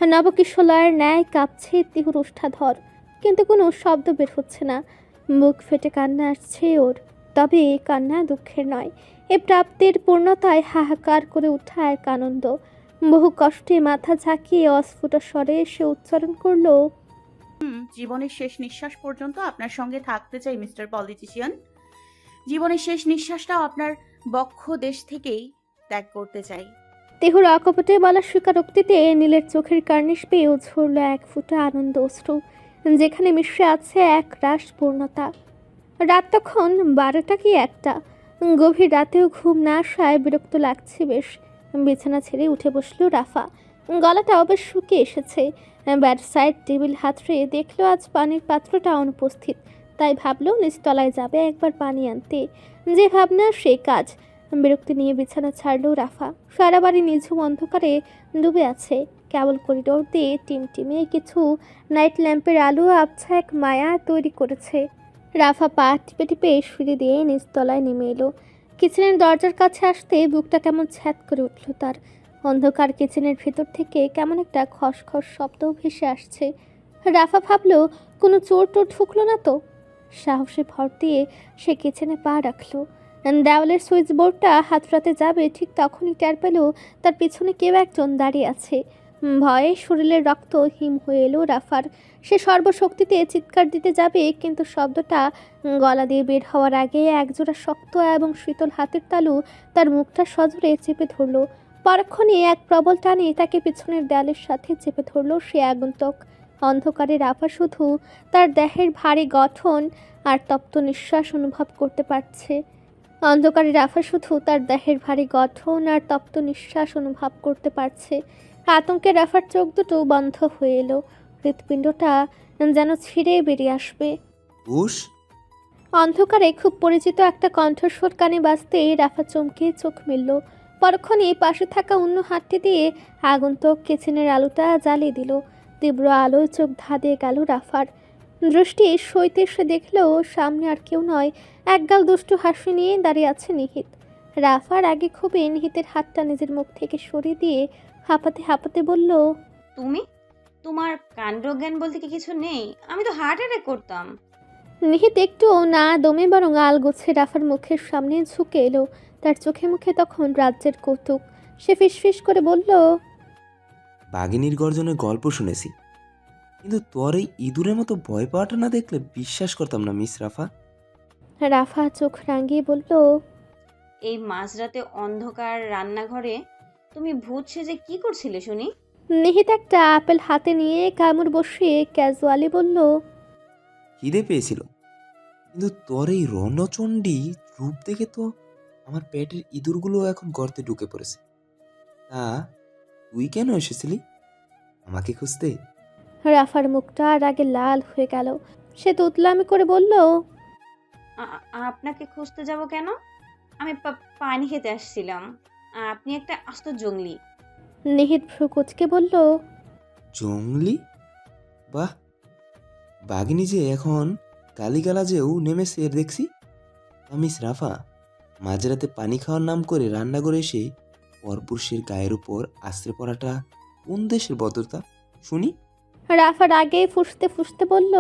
নবকিশোলয়ের ন্যায় কাঁপছে তিহুর ওষ্ঠাধর, কিন্তু কোনো শব্দ বের হচ্ছে না। মুখ ফেটে কান্না আসছে ওর, তবে কান্না দুঃখের নয়, এ প্রাপ্তির পূর্ণতায় হাহাকার করে ওঠা এক আনন্দ। বহু কষ্টে মাথা ঝাঁকিয়ে অস্ফুট স্বরে সে উচ্চারণ করলো, জীবনের শেষ নিঃশ্বাস পর্যন্ত আপনার সঙ্গে থাকতে চাই মিস্টার পলিটিশিয়ান। জীবনের শেষ নিঃশ্বাসটাও আপনার বক্ষ দেশ থেকেই ত্যাগ করতে চাই। তিহুর অকপটে বলা স্বীকারোক্তিতে নীলের চোখের কার্নিশ পেয়েও ঝরল এক ফোঁটা আনন্দ অশ্রু, যেখানে মিশে আছে এক রাস পূর্ণতা। রাত তখন 12টা কি 1টা। গভীর রাতেও ঘুম না আসায় বিরক্ত লাগছে বেশ। বিছানা ছেড়ে উঠে বসলো রাফা। গলাটাও বেশ শুকিয়ে এসেছে। ব্যাড সাইড টেবিল হাতড়ে দেখলো আজ পানির পাত্রটা অনুপস্থিত, তাই ভাবলো নিচতলায় যাবে একবার পানি আনতে। যে ভাবনা সে কাজ। বিরক্তি নিয়ে বিছানা ছাড়লো রাফা। সারা বাড়ি নিঝুম অন্ধকারে ডুবে আছে। কেবল করিডোর দিয়ে টিমটিমে কিছু নাইট ল্যাম্পের আলো আবছা এক মায়া তৈরি করেছে। রাফা পা টিপে টিপে সিঁড়ি দিয়ে নিচতলায় নেমে এলো। কিচেনের দরজার কাছে আসতে বুকটা কেমন ছ্যাদ করে উঠল তার। অন্ধকার কিচেনের ভেতর থেকে কেমন একটা খসখস শব্দ ভেসে আসছে। রাফা ভাবলো কোনো চোর টোর ঢুকলো না তো। সাহসে ভর দিয়ে সে কিচেনে পা রাখলো। দেওয়ালের সুইচ বোর্ডটা হাতড়াতে যাবে ঠিক তখনই টের পেল তার পিছনে কেউ একজন দাঁড়িয়ে আছে। ভয়ে শরীরের রক্ত হিম হয়ে এলো রাফার। সে সর্বশক্তিতে চিৎকার দিতে যাবে, কিন্তু শব্দটা গলা দিয়ে বের হওয়ার আগে একজোড়া শক্ত এবং শীতল হাতের তালু তার মুখটা সজোরে চেপে ধরলো। পরক্ষণে এক প্রবল টানে তাকে পিছনের দেয়ালের সাথে চেপে ধরলো সে আগন্তুক। অন্ধকারে রাফা শুধু তার দেহের ভারী গঠন আর তপ্ত নিঃশ্বাস অনুভব করতে পারছে। অন্ধকারে রাফা শুধু তার দেহের ভারী গঠন আর তপ্ত নিঃশ্বাস অনুভব করতে পারছে। আতঙ্কে রাফার চোখ দুটো বন্ধ হয়ে এলো। হৃৎপিণ্ডটা যেন ছিঁড়ে বেরিয়ে আসবে। অন্ধকারে খুব পরিচিত একটা কণ্ঠস্বর কানে বাজতেই রাফা চমকে চোখ মেলল। পরক্ষণে পাশে থাকা অন্য হাতটি দিয়ে আগন্তুক কিচেনের আলোটা জ্বালিয়ে দিল। তীব্র আলোয় চোখ ধাঁধিয়ে গেল রাফার। দৃষ্টি সইতে সে দেখলো সামনে আর কেউ নয়, একগাল দুষ্টু হাসি নিয়ে দাঁড়িয়ে আছে নিহিত। রাফার আগে খুবই নিহিতের হাতটা নিজের মুখ থেকে সরিয়ে দিয়ে হাঁপাতে হাঁপাতে বলল, তুমি? তোমার কাণ্ডজ্ঞান বলতে কি কিছু নেই? আমি তো হার্ট অ্যাটাক করতাম। নিহিত একটু না দমে বরং আলগোছে রাফার মুখের সামনে ঝুঁকে এলো। তার চোখে মুখে তখন রাজ্যের কৌতুক। সে ফিসফিস করে বলল, বাঘিনীর গর্জনের গল্প শুনেছি, কিন্তু তোর এই ইঁদুরের মতো ভয় পাওয়াটা না দেখলে বিশ্বাস করতাম না মিস রাফা। রাফা চোখ রাঙিয়ে বলল, এই মাঝরাতে অন্ধকার রান্নাঘরে তুমি ভূত সেজে কি করছিলে শুনি? নিহিত একটা আপেল হাতে নিয়ে কামড় বসিয়ে ক্যাজুয়ালি বলল, খিদে পেয়েছিল, কিন্তু তোর এই রণচণ্ডী রূপ দেখে তো আমার পেটের ইঁদুরগুলো এখন গর্তে ঢুকে পড়েছে। তা তুই কেন এসেছিলি আমাকে খুঁজতে? রাফার মুখটা রাগে লাল হয়ে গেল। সে তুতলামি করে বলল, আপনাকে খুঁজতে যাব কেন? আমি পানি খেতে আসছিলাম। আপনি একটা আস্ত জঙ্গলি। নিহিত ভ্রু কুচকে বলল, জঙ্গলি? বাহ, বাঘিনী যে এখন গালিগালাজেও নেমেছে এর দেখছি। মিস রাফা, মাঝরাতে পানি খাওয়ার নাম করে রান্না করে এসে পরপুরুষের গায়ের উপর আশ্রে পড়াটা কোন দেশের ভদ্রতা শুনি? রাফা রাগে ফুঁসতে ফুঁসতে বলল,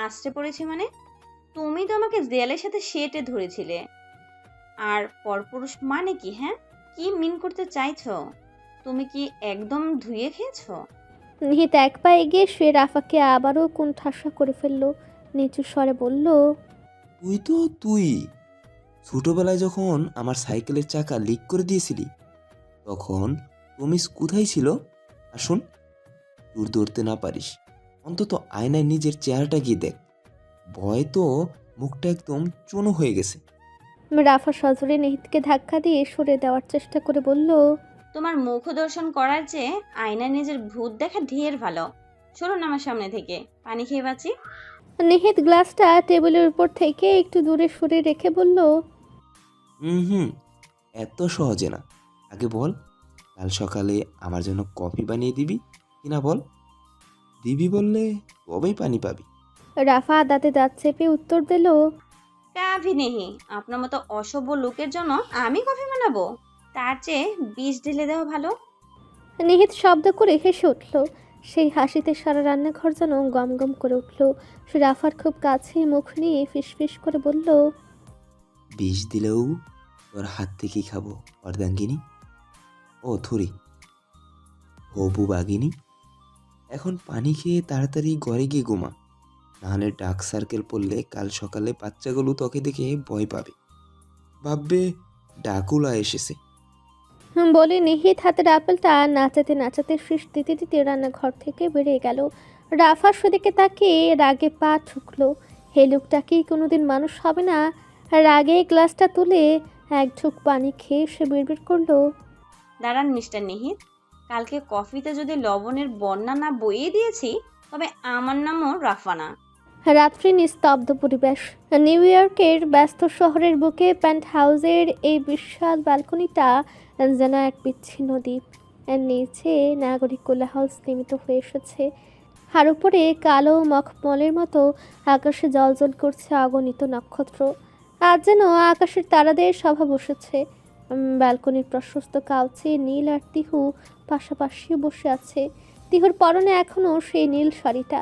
আসতে পড়েছি মানে? তুমি তো আমাকে দেয়ালের সাথে সেটে ধরেছিলে। আর পরপুরুষ মানে কি? হ্যাঁ, কি মিন করতে চাইছো? তুমি কি একদম ধুয়ে খেয়েছো? নিহিত এক পা এগিয়ে সে রাফাকে আবারও কুণ্ঠাসা করে ফেলল। নিচু স্বরে বলল, তুই ছোটবেলায় যখন আমার সাইকেলের চাকা লিক করে দিয়েছিলি তখন তুমি কোথায় ছিল? আর শোন, দূর ধরতে না পারিস অন্তত আয়নায় নিজের চেহারাটা গিয়ে দেখ। ভয় তো মুখটা একদম চুনো হয়ে গেছে। রাফা সজোরে নিহিতকে ধাক্কা দিয়ে সরে দেওয়ার চেষ্টা করে বলল, তোমার মুখ দর্শন করার চেয়ে আয়নায় নিজের ভূত দেখা ঢের ভালো। সরুন আমার সামনে থেকে, পানি খেয়ে বাঁচি। নিহিত গ্লাসটা টেবিলের উপর থেকে একটু দূরে সরে রেখে বলল, হুম, এত সহজে না। আগে বল, কাল সকালে আমার জন্য কফি বানিয়ে দিবি কিনা বল। দিবি বললে তবেই পানি পাবি। রাফা দাঁতে দাঁত চেপে উত্তর দিল, কাভি নেহি, আপনার মতো অসভ্য লোকের জন্য আমি কফি বানাবো? তার চেয়ে বিষ ঢেলে দেওয়া ভালো। নিহিত শব্দ করে হেসে উঠল। সেই হাসিতে সারা রান্নাঘর যেন গম গম করে উঠল। সে রাফার খুব কাছে মুখ নিয়ে ফিসফিস করে বলল, বিষ দিলেও তোর হাত থেকেই খাবো অর্ধাঙ্গিনী। ও থুরি হবু বাঘিনী, এখন পানি খেয়ে তাড়াতাড়ি ঘরে গিয়ে ঘুমা, নাহলে ডার্ক সার্কেল পড়লে কাল সকালে বাচ্চাগুলো তোকে দেখে ভয় পাবে, ভাববে ডাকুলা এসেছে। বলে নিহিত হাতের আপেলটা নাচাতে নাচাতে শীষ দিতে দিতে রান্নাঘর থেকে বেরিয়ে গেল। রাফা সেদিকে তাকিয়ে রাগে পা ঠুকলো। হে লোকটা কি কোনোদিন মানুষ হবে না? রাগে গ্লাসটা তুলে এক ঢুক পানি খেয়ে সে বিড়বিড় করলো, দাঁড়ান মিস্টার নিহিত, কালকে কফিতে যদি লবণের বন্যা না বইয়ে দিয়েছি তবে আমার নামও রাফানা। রাত্রি নিস্তব্ধ পরিবেশ। নিউ ইয়র্কের ব্যস্ত শহরের বুকে প্যান্ট হাউসের এই বিশাল ব্যালকনিটা যেন এক বিচ্ছিন্ন দ্বীপ। এর নিচে নাগরিক কোলাহল স্তীমিত হয়ে এসেছে, আর উপরে কালো মখমলের মতো আকাশে জ্বলজ্বল করছে অগণিত নক্ষত্র। আজ যেন আকাশের তারাদের সভা বসেছে। ব্যালকনির প্রশস্ত কাউচে নীল আর তিহু পাশাপাশি বসে আছে। তিহুর পরনে এখনও সেই নীল শাড়িটা,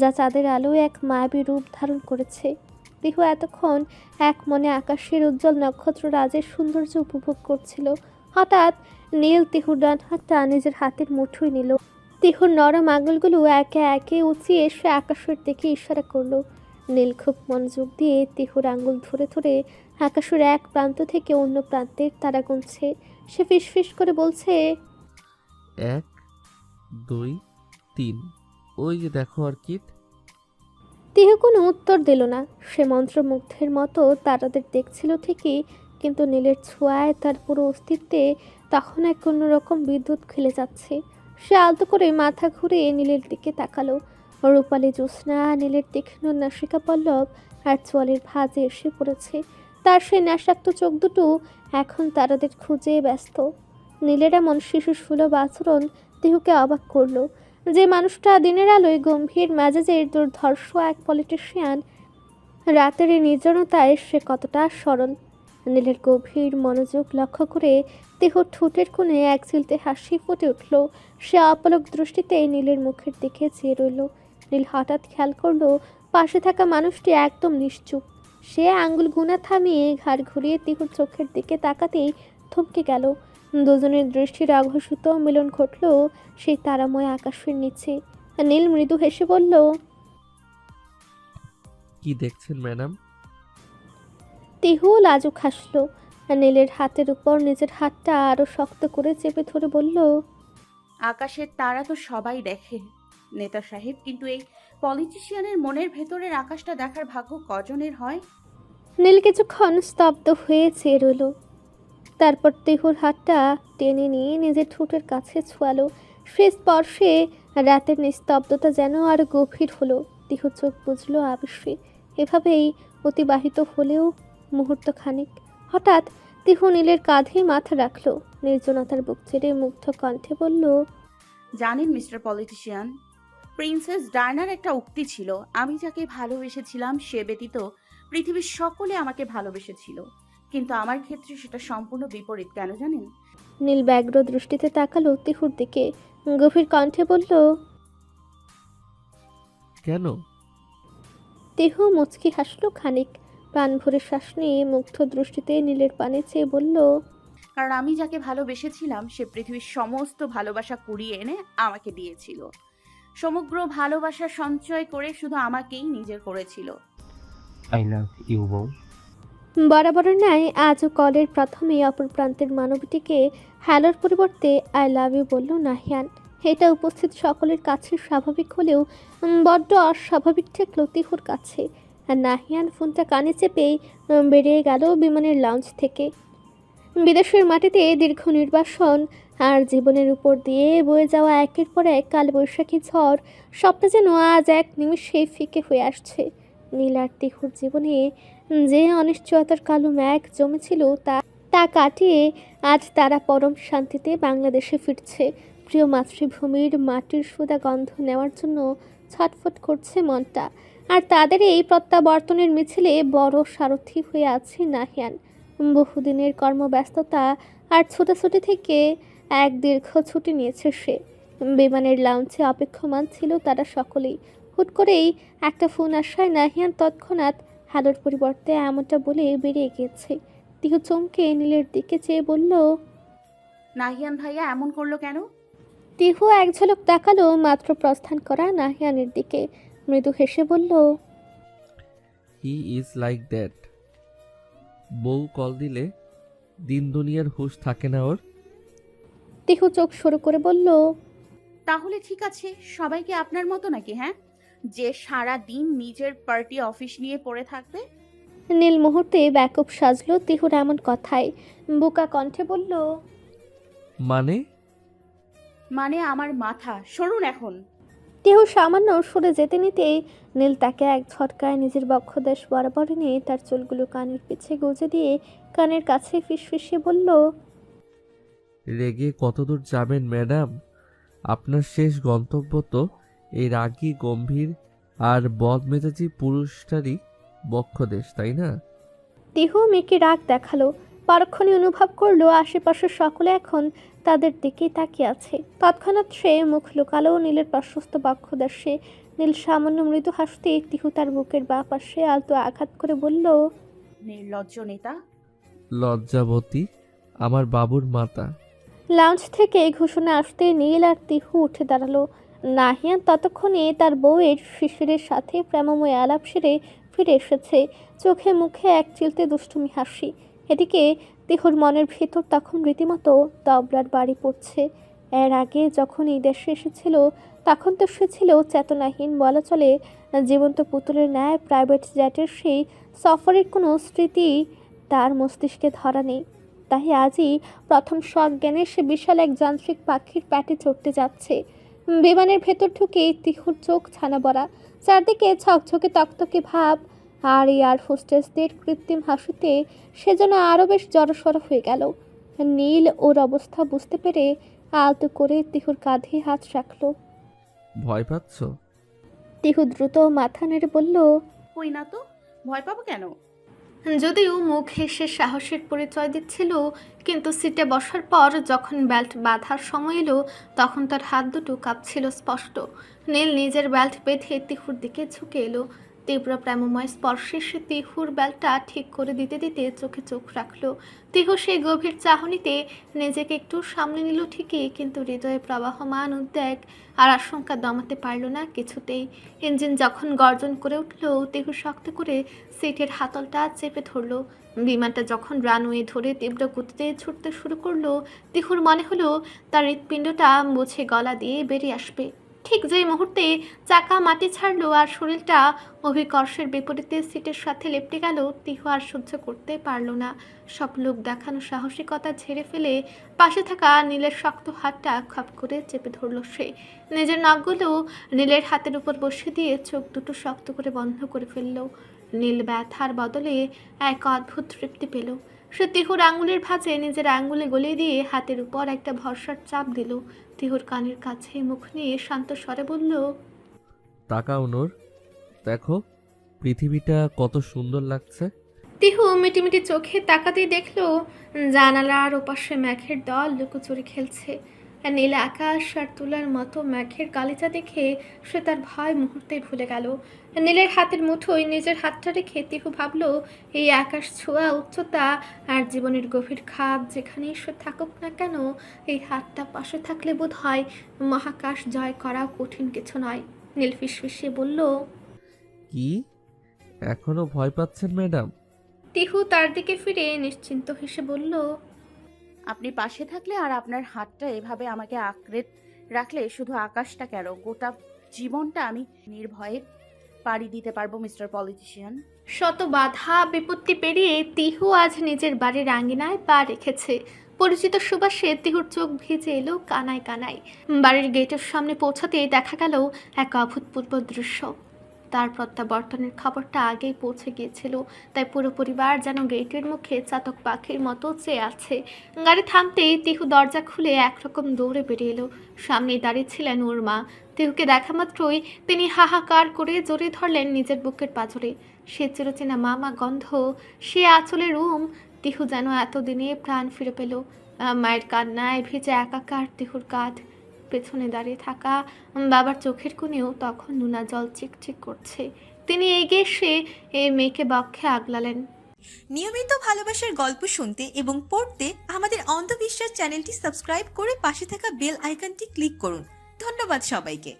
যা চাঁদের আলোয় এক মায়াবী রূপ ধারণ করেছে। তিহু এতক্ষণ এক মনে আকাশের উজ্জ্বল নক্ষত্র রাজের সৌন্দর্য উপভোগ করছিল। হঠাৎ নীল তিহুর ডান হাতটা নিজের হাতের মুঠোয় নিল। তিহুর নরম আঙুলগুলো একে একে উঁচিয়ে এসে আকাশের দিকে ইশারা করলো। নীল খুব মনোযোগ দিয়ে তিহুর আঙুল ধরে ধরে আকাশের এক প্রান্ত থেকে অন্য প্রান্তের তারা গুনছে। সে ফিসফিস করে বলছে, 1 2 3, ওই যে দেখো অর্কিড। তিহু কোনো উত্তর দিল না। সে মন্ত্রমুগ্ধের মতো তারাদের দেখছিল ঠিকই, কিন্তু নীলের ছোঁয়ায় তার পুরো অস্তিত্বে তখন এক অন্যরকম বিদ্যুৎ খেলে যাচ্ছে। সে আলতো করে মাথা ঘুরে নীলের দিকে তাকালো। রূপালী জ্যোৎস্না নীলের তীক্ষ্ণ নাসিকা পল্লব আর চোয়ালের ভাঁজে এসে পড়েছে। তার সেই নেশাক্ত চোখ দুটো এখন তারাদের খুঁজে ব্যস্ত। নীলের এমন শিশুসুলভ আচরণ তিহুকে অবাক করলো। যে মানুষটা দিনের আলোয় গম্ভীর মেজাজের দুর্ধর্ষ এক পলিটিশিয়ান, রাতের এই নির্জনতায় সে কতটা সরল। নীলের গভীর মনোযোগ লক্ষ্য করে তিহুর ঠোঁটের কোণে এক চিলতে হাসি ফুটে উঠল। সে অপলক দৃষ্টিতে নীলের মুখের দিকে চেয়ে রইল। নীল হঠাৎ খেয়াল করলো পাশে থাকা মানুষটি একদম নিশ্চুপ। সে আঙ্গুল গুনা থামিয়ে ঘাড় ঘুরিয়ে তিহুর চোখের দিকে তাকাতেই থমকে গেল। দুজনের দৃষ্টির অঘোষিত মিলন ঘটল সেই তারাময় আকাশের নিচে। নীল মৃদু হেসে বলল, কি দেখছেন ম্যাডাম? তিহু লাজুক হাসল। নীলের হাতের উপর নিজের হাতটা আরো শক্ত করে চেপে ধরে বলল, আকাশের তারা তো সবাই দেখে নেতা সাহেব, কিন্তু এই পলিটিশিয়ানের মনের ভেতরের আকাশটা দেখার ভাগ্য কজনের হয়? নীল কিছুক্ষণ স্তব্ধ হয়ে চেয়ে রইল। তারপর তিহুর হাতটা টেনে নিয়ে নিজের ঠোঁটের কাছে ছোঁয়ালো। সে স্পর্শে রাতের নিস্তব্ধতা যেন আরো গভীর হলো। তিহু চোখ বুঝল আবেশে। এভাবেই অতিবাহিত হলেও মুহূর্ত খানিক। হঠাৎ তিহু নীলের কাঁধে মাথা রাখলো। নির্জনতার বুক ছেড়ে মুগ্ধ কণ্ঠে বলল, জানেন মিস্টার পলিটিশিয়ান, প্রিন্সেস ডায়নার একটা উক্তি ছিল, আমি যাকে ভালোবেসেছিলাম সে ব্যতীত পৃথিবীর সকলে আমাকে ভালোবেসেছিল, কিন্তু আমার ক্ষেত্রে সেটা সম্পূর্ণ বিপরীত। কেন জানেন? নীল ব্যগ্র দৃষ্টিতে তাকালো তিহুর দিকে, গভীর কণ্ঠে বলল। কেন? তিহু মুচকি হাসলো খানিক, প্রাণ ভরে শ্বাস নিয়ে মুগ্ধ দৃষ্টিতে নীলের পানে চেয়ে বলল। কারণ আমি যাকে ভালোবেসেছিলাম সে পৃথিবীর সমস্ত ভালোবাসা কুড়িয়ে এনে আমাকে দিয়েছিল, সমগ্র ভালোবাসা সঞ্চয় করে শুধু আমাকেই নিজের করেছিল। আই লাভ ইউ বউ। বরাবরের ন্যায় আজও কলের প্রথমে অপর প্রান্তের মানবীটিকে হ্যালোর পরিবর্তে আই লাভ ইউ বলল নাহিয়ান। এটা উপস্থিত সকলের কাছে স্বাভাবিক হলেও বড্ড অস্বাভাবিক ঠেকল তিহুর কাছে। আর নাহিয়ান ফোনটা কানে চেপেই বেরিয়ে গেল বিমানের লঞ্চ থেকে। বিদেশের মাটিতে দীর্ঘ নির্বাসন আর জীবনের উপর দিয়ে বয়ে যাওয়া একের পর এক কালবৈশাখী ঝড়, সবটা যেন আজ এক নিমিষে ফিকে হয়ে আসছে। নীল আর তিহুর জীবনে যে অনিশ্চয়তার কালো মেঘ জমেছিল তা কাটিয়ে আজ তারা পরম শান্তিতে বাংলাদেশে ফিরছে। প্রিয় মাতৃভূমির মাটির সুদা গন্ধ নেওয়ার জন্য ছটফট করছে মনটা। আর তাদের এই প্রত্যাবর্তনের মিছিলে বড় সারথি হয়ে আছে নাহিয়ান। বহুদিনের কর্মব্যস্ততা আর ছোটাছুটি থেকে এক দীর্ঘ ছুটি নিয়েছে সে। বিমানের লাউঞ্জে অপেক্ষমান ছিল তারা সকলেই। হুট করেই একটা ফোন আসায় নাহিয়ান তৎক্ষণাৎ হ্যালোর পরিবর্তে এমনটা বলে বেরিয়ে গিয়েছে। তিহু চমকে নীলের দিকে চেয়ে বলল। নাহিয়ান ভাইয়া এমন করলো কেন? তিহু এক ঝলক তাকালো মাত্র প্রস্থান করা নাহিয়ানের দিকে, মৃদু হেসে বলল। He is like that. বউ কল দিলে দিন দুনিয়ার হুঁশ থাকে না ওর। তিহু চোখ সরু করে বলল। তাহলে ঠিক আছে, সবাইকে আপনার মতো নাকি? হ্যাঁ, যে সারা দিন নিজের পার্টি অফিস নিয়ে পড়ে থাকবে। নীল মুহূর্তে ব্যাকআপ সাজলো তিহুর এমন কথায়, বোকা কণ্ঠে বলল। মানে আমার মাথা সরুন এখন। তিহু সামান্য সরে যেতে নিতেই নীল তাকে এক ঝটকায় নিজের বক্ষদেশ বরাবর নিয়ে তার চুলগুলো কানের পিছে গুজে দিয়ে কানের কাছে ফিসফিসিয়ে বলল। রেগে কতদূর যাবেন ম্যাডাম? আপনার শেষ গন্তব্য তো এই রাগী গম্ভীর আর বদমেজাজি পুরুষটারই বক্ষদেশ, তাই না? তিহু মেয়েকে রাগ দেখালো, পরক্ষণে অনুভব করলো আশেপাশের সকলে এখন তাদের দিকেই তাকিয়ে আছে। তৎক্ষণাৎ সে মুখ লুকালো নীলের প্রশস্ত বক্ষদেশে। নীল সামান্য মৃদু হাসতে তিহু তার বুকের বাঁ পাশে আলতো আঘাত করে বলল। নির্লজ্জ নেতা। লজ্জাবতী আমার বাবুর মাতা। লাউঞ্জ থেকে ঘোষণা আসতে নীল আর তিহু উঠে দাঁড়ালো। নাহিয়ান ততক্ষণে তার বউয়ের শিশিরের সাথে প্রেমময় আলাপ সেরে ফিরে এসেছে, চোখে মুখে এক চিলতে দুষ্টুমি হাসি। এদিকে তিহুর মনের ভেতর তখন রীতিমতো তবলার বাড়ি পড়ছে। এর আগে যখন এই দেশে এসেছিল তখন তো সে ছিল চেতনাহীন, বলা চলে জীবন্ত পুতুলের ন্যায়। প্রাইভেট জেটের সেই সফরের কোনো স্মৃতি তার মস্তিষ্কে ধরা নেই। তাই আজই প্রথম সজ্ঞানে সে বিশাল এক যান্ত্রিক পাখির প্যাটে চড়তে যাচ্ছে। বিমানের ভেতর ঢুকে তিহুর চোখ ছানা বড়া, চারদিকে ছকঝকে তকতকে ভাব। আর এয়ার হোস্টেসদের কৃত্রিম হাসিতে সে যেন আরও বেশ জড়সড় হয়ে গেল। নীল ওর অবস্থা বুঝতে পেরে আলতো করে তিহুর কাঁধে হাত রাখল। ভয় পাচ্ছ? তিহু দ্রুত মাথা নেড়ে বলল। কই না তো, ভয় পাবো কেন? যদিও মুখ হেসে সাহসের পরিচয় দিচ্ছিল, কিন্তু সিটে বসার পর যখন বেল্ট বাঁধার সময় এলো তখন তার হাত দুটো কাঁপছিল স্পষ্ট। নীল নিজের বেল্ট বেঁধে তিহুর দিকে ঝুঁকে এলো। তীব্র প্রেমময় স্পর্শে সে তিহুর বেল্টটা ঠিক করে দিতে দিতে চোখে চোখ রাখলো। তিহু সেই গভীর চাহনিতে নিজেকে একটু সামনে নিল ঠিকই, কিন্তু হৃদয়ে প্রবাহমান উদ্বেগ আর আশঙ্কা দমাতে পারল না কিছুতেই। ইঞ্জিন যখন গর্জন করে উঠল তিহু শক্ত করে সিটের হাতলটা চেপে ধরল। বিমানটা যখন রানওয়ে ধরে তীব্র গতিতে ছুটতে শুরু করলো তিহুর মনে হলো তার হৃৎপিণ্ডটা মুছে গলা দিয়ে বেরিয়ে আসবে। ঠিক যেই মুহূর্তে চাকা মাটি ছাড়লো আর শরীরটা অভিকর্ষের বিপরীতে সিটের সাথে লেপটে গেল, তিহু আর সহ্য করতে পারল না। সব লোক দেখানো সাহসিকতা ঝেড়ে ফেলে পাশে থাকা নীলের শক্ত হাতটা খপ করে চেপে ধরল সে। নিজের নখগুলো নীলের হাতের উপর বসে দিয়ে চোখ দুটো শক্ত করে বন্ধ করে ফেলল। নীল ব্যথার বদলে এক অদ্ভুত তৃপ্তি পেল। সে তিহুর আঙুলের ভাঁজে নিজের আঙুলে গলিয়ে দিয়ে হাতের উপর একটা ভরসার চাপ দিল। তিহুর কানের কাছে মুখ নিয়ে শান্ত স্বরে বলল। তাকাও নূর, দেখো পৃথিবীটা কত সুন্দর লাগছে। তিহু মিটিমিটি চোখে তাকাতেই দেখলো জানালার ওপাশে মেঘের দল লুকোচুরি খেলছে। আর নীল আকাশ আর তুলার মতো মেঘের গালিচা দেখে সে তার ভয় মুহূর্তে ভুলে গেল। নীলের হাতের মুঠোয় নিজের হাতটা রেখে তিহু ভাবলো এই আকাশ ছোঁয়া উচ্চতা আর জীবনের গভীর খাদ যেখানেই সে থাকুক না কেন, এই হাতটা পাশে থাকলে বোধ হয় মহাকাশ জয় করা কঠিন কিছু নয়। নীল ফিসফিসিয়ে বলল, কি এখনো ভয় পাচ্ছেন ম্যাডাম? তিহু তার দিকে ফিরে নিশ্চিন্ত হেসে বলল, আপনি পাশে থাকলে আর আপনার হাতটা এভাবে আমাকে আঁকড়ে রাখলে শুধু আকাশটা কেন, গোটা জীবনটা আমি নির্ভয়ে পাড়ি দিতে পারবো মিস্টার পলিটিশিয়ান। শত বাধা বিপত্তি পেরিয়ে তিহু আজ নিজের বাড়ির আঙ্গিনায় পা রেখেছে। পরিচিত সুবাসে তিহুর চোখ ভিজে এলো কানায় কানায়। বাড়ির গেটের সামনে পৌঁছাতেই দেখা গেল এক অভূতপূর্ব দৃশ্য। তার প্রত্যাবর্তনের খবরটা আগেই পৌঁছে গিয়েছিল, তাই পুরো পরিবার যেন গেটের মুখে চাতক পাখির মতো চেয়ে আছে। গাড়ি থামতেই তিহু দরজা খুলে একরকম দৌড়ে বেরিয়ে এলো। সামনেই দাঁড়িয়ে ছিলেন ওর মা। তিহুকে দেখা মাত্রই তিনি হাহাকার করে জড়িয়ে ধরলেন নিজের বুকের পাঁজরে। সে চিরচেনা মামা গন্ধ, সে আঁচলের তিহু যেন এতদিনে প্রাণ ফিরে পেল। মায়ের কান্নায় ভিজে একাকার তিহুর কাঁধ। পেছনে দাঁড়িয়ে থাকা বাবার চোখের কোণেও তখন নোনা জল চিকচিক করছে। তিনি এগিয়ে এসে মেয়েকে বক্ষে আগলালেন। নিয়মিত ভালোবাসার গল্প শুনতে এবং পড়তে আমাদের অন্ধবিশ্বাস চ্যানেলটি সাবস্ক্রাইব করে পাশে থাকা বেল আইকনটি ক্লিক করুন। ধন্যবাদ সবাইকে।